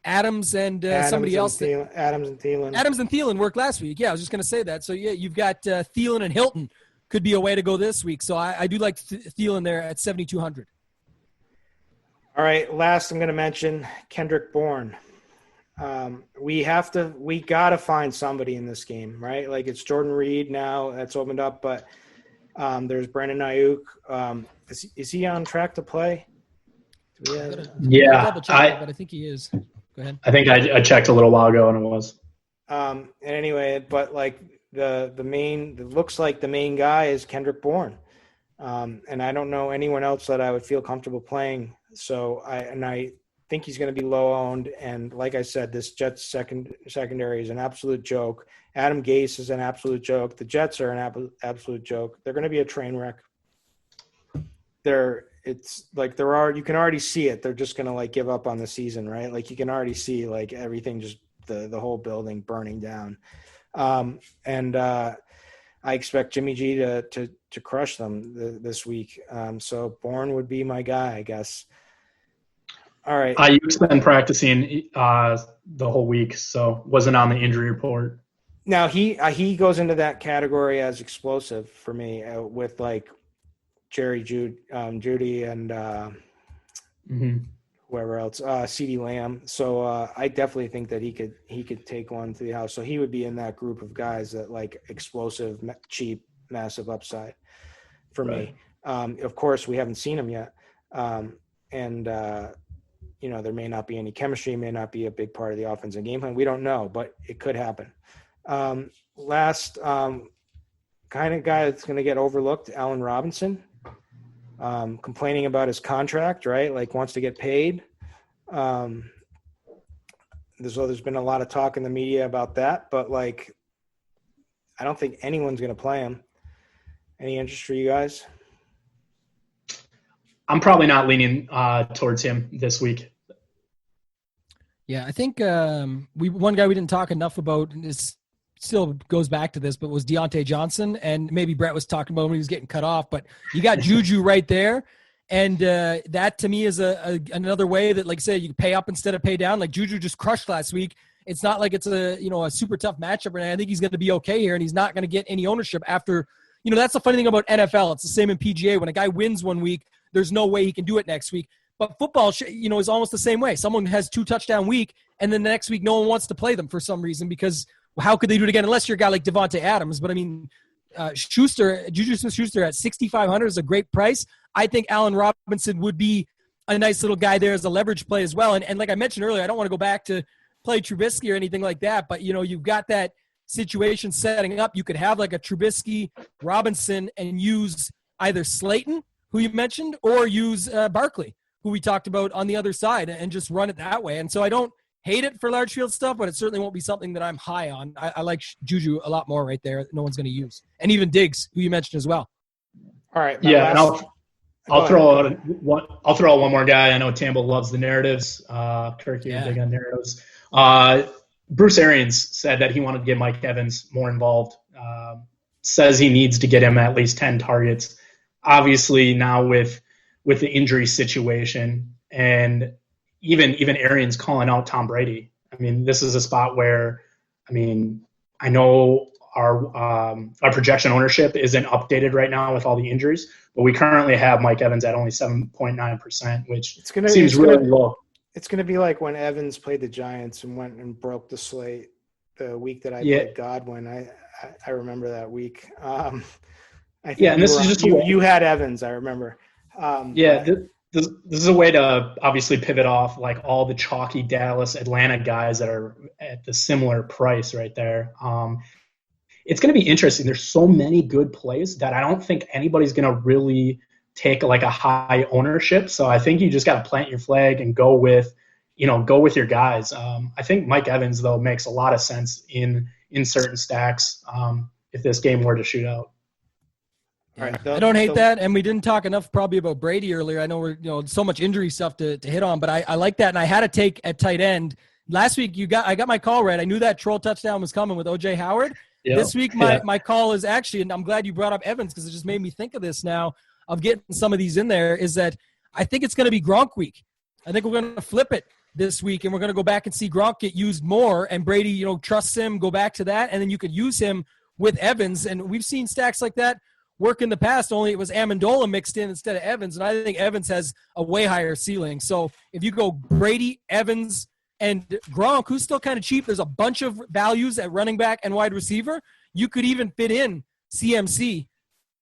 Adams and somebody else. Adams and Thielen. Adams and Thielen worked last week. Yeah, I was just going to say that. So, yeah, you've got Thielen and Hilton could be a way to go this week. So I do like Thielen there at 7,200. All right, last I'm going to mention Kendrick Bourne. We got to find somebody in this game, right? Like it's Jordan Reed now that's opened up, but there's Brandon Ayuk. Is he on track to play? Yeah, but I think he is. Go ahead. I think I checked a little while ago and it was. And anyway, but like it looks like the main guy is Kendrick Bourne. And I don't know anyone else that I would feel comfortable playing. So I think he's going to be low owned. And like I said, this Jets secondary is an absolute joke. Adam Gase is an absolute joke. The Jets are an absolute joke. They're going to be a train wreck. You can already see it. They're just going to like give up on the season, right? Like you can already see like everything, just the whole building burning down. I expect Jimmy G to crush them this week. So Bourne would be my guy, I guess. All right. Ayuk's been practicing the whole week, so wasn't on the injury report. Now he goes into that category as explosive for me with like Jerry Judy and whoever else, CeeDee Lamb. So I definitely think that he could take one to the house. So he would be in that group of guys that like explosive, cheap, massive upside for me. Of course, we haven't seen him yet. There may not be any chemistry, may not be a big part of the offensive game plan. We don't know, but it could happen. Last kind of guy that's going to get overlooked, Allen Robinson. Complaining about his contract, right? Like wants to get paid. There's been a lot of talk in the media about that, but like, I don't think anyone's going to play him. Any interest for you guys? I'm probably not leaning towards him this week. Yeah, I think one guy we didn't talk enough about, and this still goes back to this, but was Deontay Johnson, and maybe Brett was talking about when he was getting cut off, but you got Juju right there, and that to me is another way that, like I said, you pay up instead of pay down. Like Juju just crushed last week. It's not like it's a super tough matchup, and I think he's going to be okay here, and he's not going to get any ownership after. That's the funny thing about NFL. It's the same in PGA. When a guy wins one week, there's no way he can do it next week. But football, is almost the same way. Someone has 2 touchdown week, and then the next week no one wants to play them for some reason because how could they do it again unless you're a guy like Devontae Adams? But I mean, Juju Smith-Schuster at 6,500 is a great price. I think Allen Robinson would be a nice little guy there as a leverage play as well. And like I mentioned earlier, I don't want to go back to play Trubisky or anything like that, but you've got that situation setting up. You could have like a Trubisky, Robinson, and use either Slayton, who you mentioned, or use Barkley, who we talked about on the other side, and just run it that way. And so I don't hate it for large field stuff, but it certainly won't be something that I'm high on. I like Juju a lot more right there. No one's going to use. And even Diggs, who you mentioned as well. All right. Yeah, and I'll throw out one more guy. I know Tambo loves the narratives. Kirkwood, big on narratives. Bruce Arians said that he wanted to get Mike Evans more involved. Says he needs to get him at least 10 targets. Obviously, now with the injury situation, and even Arians calling out Tom Brady. I mean, this is a spot where, I know our projection ownership isn't updated right now with all the injuries, but we currently have Mike Evans at only 7.9%, which seems really low. It's going to be like when Evans played the Giants and went and broke the slate the week that I played Godwin. I remember that week. I think and this is just you had Evans, I remember. This is a way to obviously pivot off like all the chalky Dallas, Atlanta guys that are at the similar price right there. It's going to be interesting. There's so many good plays that I don't think anybody's going to really take like a high ownership. So I think you just got to plant your flag and go with your guys. I think Mike Evans though makes a lot of sense in certain stacks if this game were to shoot out. Yeah. I don't hate that, and we didn't talk enough probably about Brady earlier. I know we're so much injury stuff to hit on, but I like that, and I had to take at tight end. Last week I got my call right. I knew that troll touchdown was coming with O.J. Howard. Yep. This week my call is actually, and I'm glad you brought up Evans because it just made me think of this now of getting some of these in there, is that I think it's going to be Gronk week. I think we're going to flip it this week, and we're going to go back and see Gronk get used more, and Brady trusts him, go back to that, and then you could use him with Evans, and we've seen stacks like that work in the past, only it was Amendola mixed in instead of Evans, and I think Evans has a way higher ceiling. So if you go Brady, Evans, and Gronk, who's still kind of cheap, there's a bunch of values at running back and wide receiver. You could even fit in CMC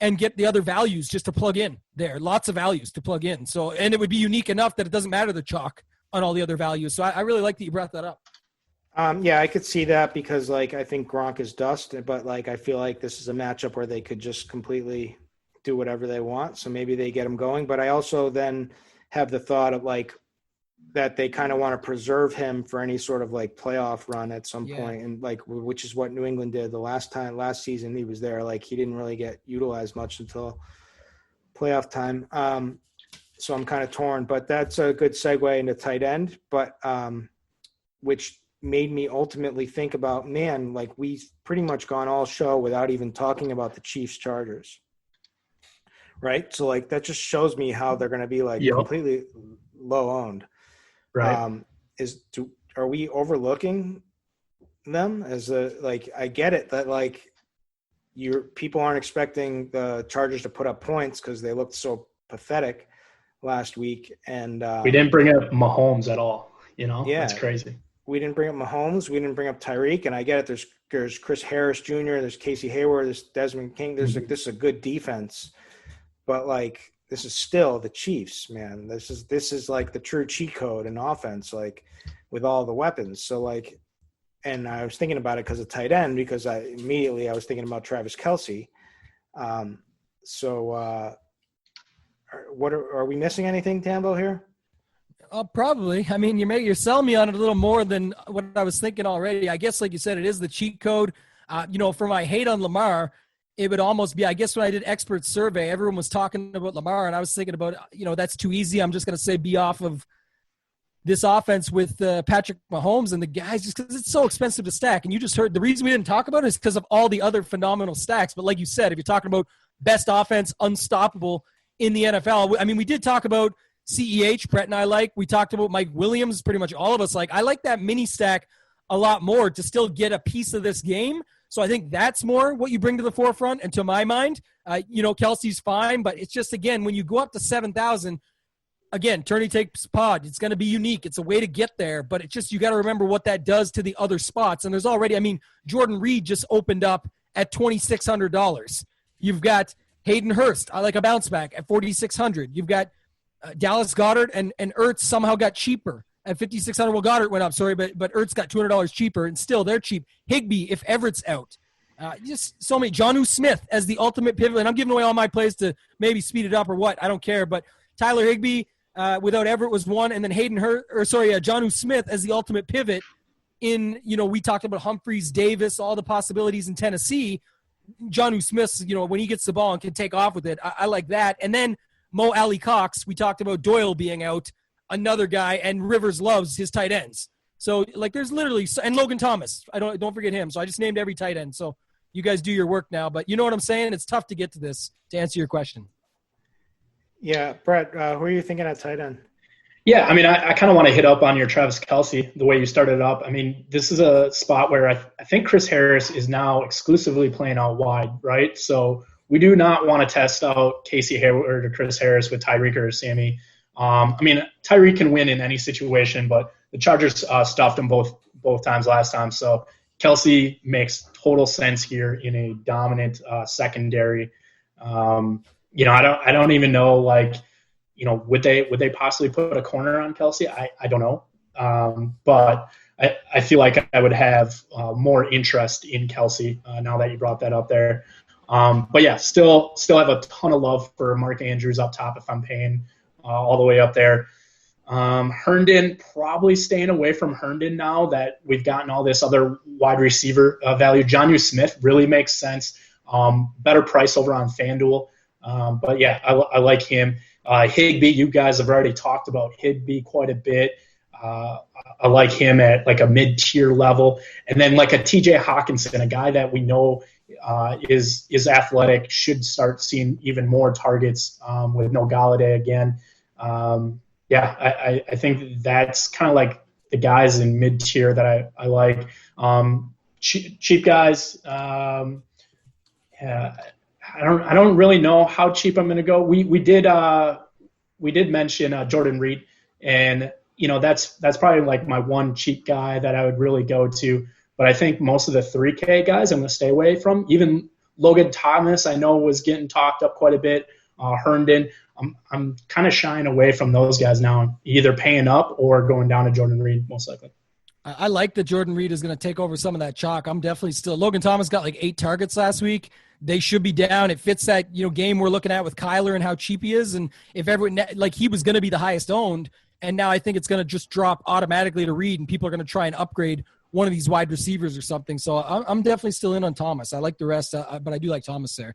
and get the other values just to plug in there. Lots of values to plug in. So, and it would be unique enough that it doesn't matter the chalk on all the other values. So I really like that you brought that up. I could see that because, I think Gronk is dust, but, I feel like this is a matchup where they could just completely do whatever they want. So maybe they get him going. But I also then have the thought of, that they kind of want to preserve him for any sort of, playoff run at some point. And, which is what New England did last season he was there. He didn't really get utilized much until playoff time. So I'm kind of torn. But that's a good segue into tight end. But which – made me ultimately think about, we've pretty much gone all show without even talking about the Chiefs Chargers. Right. So that just shows me how they're going to be completely low owned. Right. Are we overlooking them as I get it that people aren't expecting the Chargers to put up points because they looked so pathetic last week. And we didn't bring up Mahomes at all. That's crazy. We didn't bring up Mahomes. We didn't bring up Tyreek. And I get it. There's Chris Harris Jr., there's Casey Hayward, there's Desmond King. This is a good defense. But, this is still the Chiefs, man. This is the true cheat code in offense, with all the weapons. So, and I was thinking about it because of tight end because I was thinking about Travis Kelce. Are we missing anything, Tambo, here? Probably. I mean, you're selling me on it a little more than what I was thinking already. I guess, like you said, it is the cheat code. For my hate on Lamar, it would almost be, I guess when I did expert survey, everyone was talking about Lamar, and I was thinking about, that's too easy. I'm just going to say be off of this offense with Patrick Mahomes and the guys just because it's so expensive to stack. And you just heard the reason we didn't talk about it is because of all the other phenomenal stacks. But like you said, if you're talking about best offense, unstoppable in the NFL, I mean, we did talk about CEH, Brett and I we talked about Mike Williams, pretty much all of us I like that mini stack a lot more to still get a piece of this game. So I think that's more what you bring to the forefront. And to my mind, Kelsey's fine, but it's just, again, when you go up to 7,000, again, Turney takes pod. It's going to be unique. It's a way to get there, but it's just, you got to remember what that does to the other spots. And there's already, Jordan Reed just opened up at $2,600. You've got Hayden Hurst. I like a bounce back at $4,600. You've got Dallas Goedert and Ertz somehow got cheaper at $5,600. Well, Goddard went up, sorry, but Ertz got $200 cheaper, and still they're cheap. Higbee, if Everett's out. Just so many. Jonnu Smith as the ultimate pivot, and I'm giving away all my plays to maybe speed it up or what. I don't care, but Tyler Higbee without Everett was one, and then Jonnu Smith as the ultimate pivot in, we talked about Humphreys, Davis, all the possibilities in Tennessee. Jonnu Smith, when he gets the ball and can take off with it, I like that. And then Mo Alley Cox, we talked about Doyle being out, another guy, and Rivers loves his tight ends. So, there's literally – and Logan Thomas. Don't forget him. So, I just named every tight end. So, you guys do your work now. But you know what I'm saying? It's tough to get to this, to answer your question. Yeah. Brett, who are you thinking at tight end? Yeah, I mean, I kind of want to hit up on your Travis Kelce, the way you started up. I mean, this is a spot where I think Chris Harris is now exclusively playing out wide, right? So we do not want to test out Casey Hayward or Chris Harris with Tyreek or Sammy. I mean, Tyreek can win in any situation, but the Chargers stuffed him both times last time. So Kelce makes total sense here in a dominant secondary. I don't even know, like, would they possibly put a corner on Kelce? I don't know. But I feel like I would have more interest in Kelce now that you brought that up there. But yeah, still have a ton of love for Mark Andrews up top if I'm paying all the way up there. Herndon, probably staying away from Herndon now that we've gotten all this other wide receiver value. Jonnu Smith really makes sense. Better price over on FanDuel. But yeah, I like him. Higbee, you guys have already talked about Higbee quite a bit. I like him at like a mid-tier level. And then like a TJ Hawkinson, a guy that we know is athletic, should start seeing even more targets with no Galladay again. I think that's kind of like the guys in mid-tier that I like. Cheap guys, yeah, I don't really know how cheap I'm going to go. We did mention Jordan Reed, and that's probably like my one cheap guy that I would really go to. But I think most of the 3K guys I'm going to stay away from. Even Logan Thomas, I know, was getting talked up quite a bit. Herndon, I'm kind of shying away from those guys now, either paying up or going down to Jordan Reed most likely. I like that Jordan Reed is going to take over some of that chalk. I'm definitely still – Logan Thomas got like 8 targets last week. They should be down. It fits that game we're looking at with Kyler and how cheap he is. And if everyone – like he was going to be the highest owned, and now I think it's going to just drop automatically to Reed, and people are going to try and upgrade one of these wide receivers or something. So I'm definitely still in on Thomas. I like the rest, but I do like Thomas there.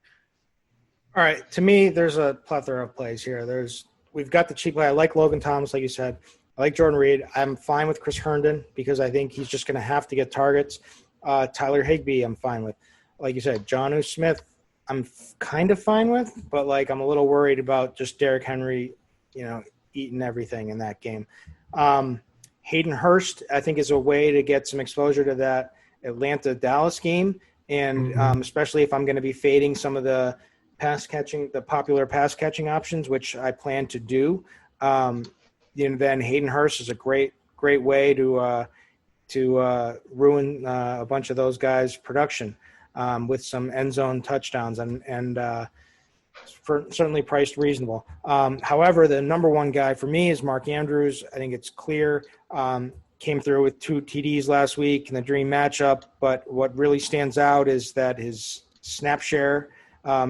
All right. To me, there's a plethora of plays here. We've got the cheap play. I like Logan Thomas, like you said. I like Jordan Reed. I'm fine with Chris Herndon because I think he's just going to have to get targets. Tyler Higbee, I'm fine with. Like you said, Jonnu Smith, I'm kind of fine with, but like I'm a little worried about just Derrick Henry, eating everything in that game. Hayden Hurst, I think, is a way to get some exposure to that Atlanta-Dallas game, and especially if I'm going to be fading some of the popular pass catching options, which I plan to do. Then Hayden Hurst is a great way to ruin a bunch of those guys' production with some end zone touchdowns and certainly priced reasonable. However, the number one guy for me is Mark Andrews. I think it's clear. Came through with 2 TDs last week in the dream matchup, but what really stands out is that his snap share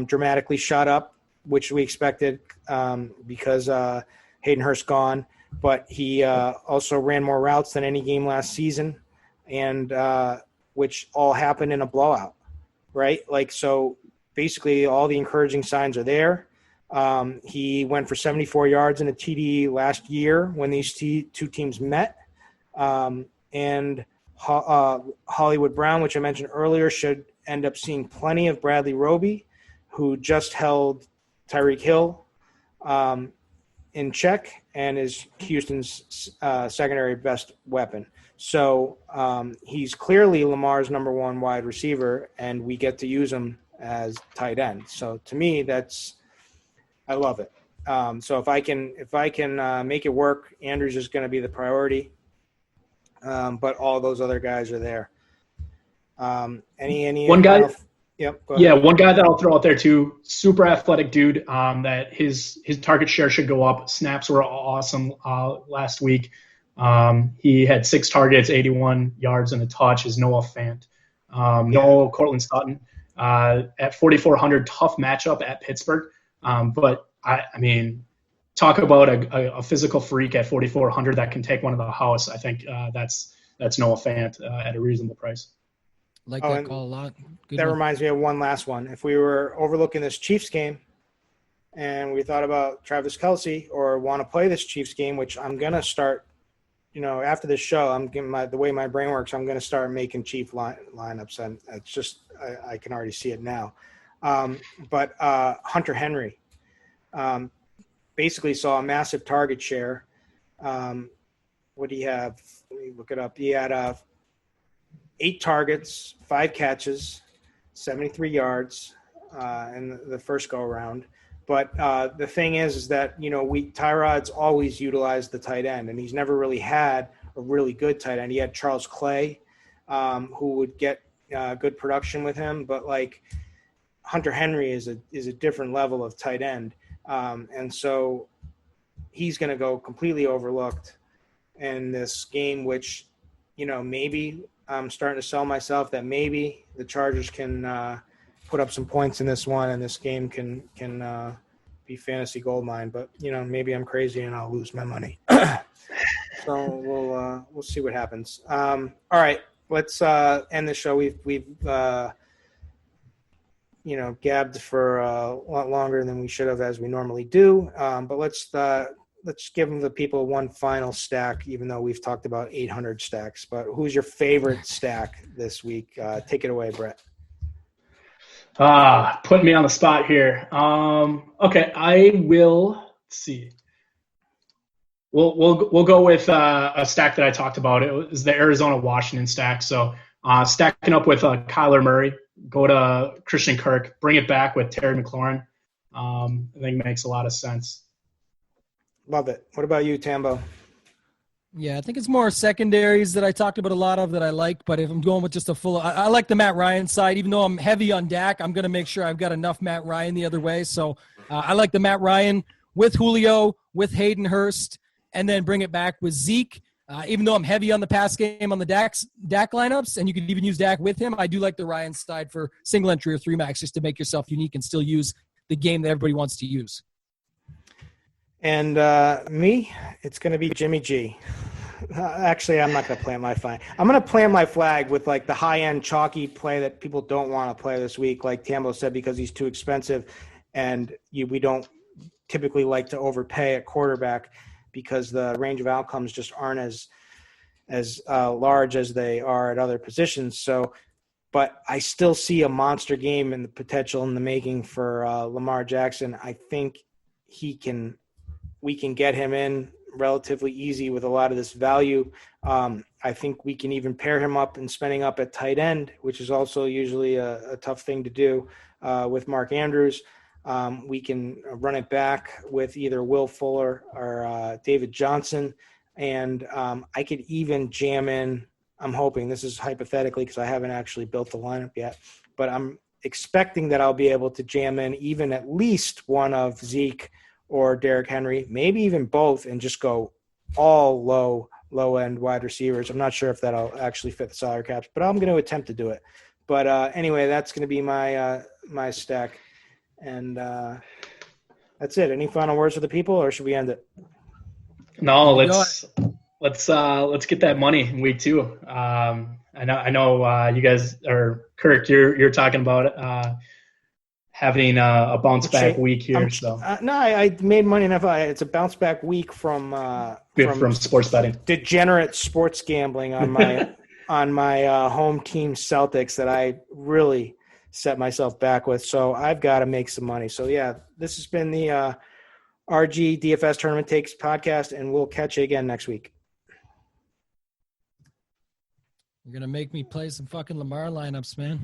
dramatically shot up, which we expected because Hayden Hurst gone. But he also ran more routes than any game last season, and which all happened in a blowout, right? Like, so basically all the encouraging signs are there. He went for 74 yards in a TD last year when these two teams met. And Hollywood Brown, which I mentioned earlier, should end up seeing plenty of Bradley Roby, who just held Tyreek Hill in check and is Houston's secondary best weapon. So he's clearly Lamar's number one wide receiver, and we get to use him as tight end. So to me, I love it. So if I can make it work, Andrews is going to be the priority. But all those other guys are there. Any one guy? Yep. Yeah, one guy that I'll throw out there too. Super athletic dude. That his target share should go up. Snaps were awesome last week. He had 6 targets, 81 yards, and a touch. Is Noah Fant. No Cortland Sutton. At 4,400, tough matchup at Pittsburgh. But I mean, talk about a physical freak at 4,400 that can take one of the house. I think that's Noah Fant at a reasonable price. Like that call a lot. Good that one. reminds me of one last one. If we were overlooking this Chiefs game and we thought about Travis Kelce or want to play this Chiefs game, which I'm going to start, after this show, I'm getting the way my brain works, I'm going to start making Chief lineups. And it's just, I can already see it now. But Hunter Henry basically saw a massive target share What do you have? Let me look it up. He had 8 targets, 5 catches, 73 yards in the first go around. But the thing is that, Tyrod's always utilized the tight end, and he's never really had a really good tight end. He had Charles Clay, who would get good production with him, but like Hunter Henry is a different level of tight end. And so he's going to go completely overlooked in this game, which, maybe I'm starting to sell myself that maybe the Chargers can put up some points in this one, and this game can be fantasy gold mine. But maybe I'm crazy and I'll lose my money. So we'll see what happens. All right, let's end the show. We've gabbed for a lot longer than we should have, as we normally do. But let's give the people one final stack, even though we've talked about 800 stacks. But who's your favorite stack this week? Take it away, Brett. Putting me on the spot here. Okay, I will. Let's see. We'll go with a stack that I talked about. It was the Arizona-Washington stack. So stacking up with Kyler Murray, go to Christian Kirk, bring it back with Terry McLaurin. I think it makes a lot of sense. Love it. What about you, Tambo? Yeah, I think it's more secondaries that I talked about a lot of that I like. But if I'm going with just I like the Matt Ryan side. Even though I'm heavy on Dak, I'm going to make sure I've got enough Matt Ryan the other way. So I like the Matt Ryan with Julio, with Hayden Hurst, and then bring it back with Zeke. Even though I'm heavy on the pass game on the Dak lineups, and you could even use Dak with him, I do like the Ryan side for single entry or 3-max just to make yourself unique and still use the game that everybody wants to use. And me, it's going to be Jimmy G. Actually, I'm not going to plant my flag. I'm going to plant my flag with like the high-end chalky play that people don't want to play this week, like Tambo said, because he's too expensive, and we don't typically like to overpay at quarterback because the range of outcomes just aren't as large as they are at other positions. So, but I still see a monster game and the potential in the making for Lamar Jackson. I think we can get him in relatively easy with a lot of this value. I think we can even pair him up and spending up at tight end, which is also usually a tough thing to do with Mark Andrews. We can run it back with either Will Fuller or David Johnson. And I could even jam in, I'm hoping, this is hypothetically because I haven't actually built the lineup yet, but I'm expecting that I'll be able to jam in even at least one of Zeke or Derrick Henry, maybe even both, and just go all low-end wide receivers. I'm not sure if that'll actually fit the salary caps, but I'm going to attempt to do it. But anyway, that's going to be my stack. And that's it. Any final words for the people, or should we end it? No, let's get that money in week 2. I know you guys, or Kirk, you're talking about having a bounce back week here. No, I made money enough. It's a bounce back week from sports betting, degenerate sports gambling on my on my home team Celtics that I really set myself back with. So I've got to make some money. So yeah, this has been the RG DFS Tournament Takes podcast, and we'll catch you again next week. You're gonna make me play some fucking Lamar lineups, man.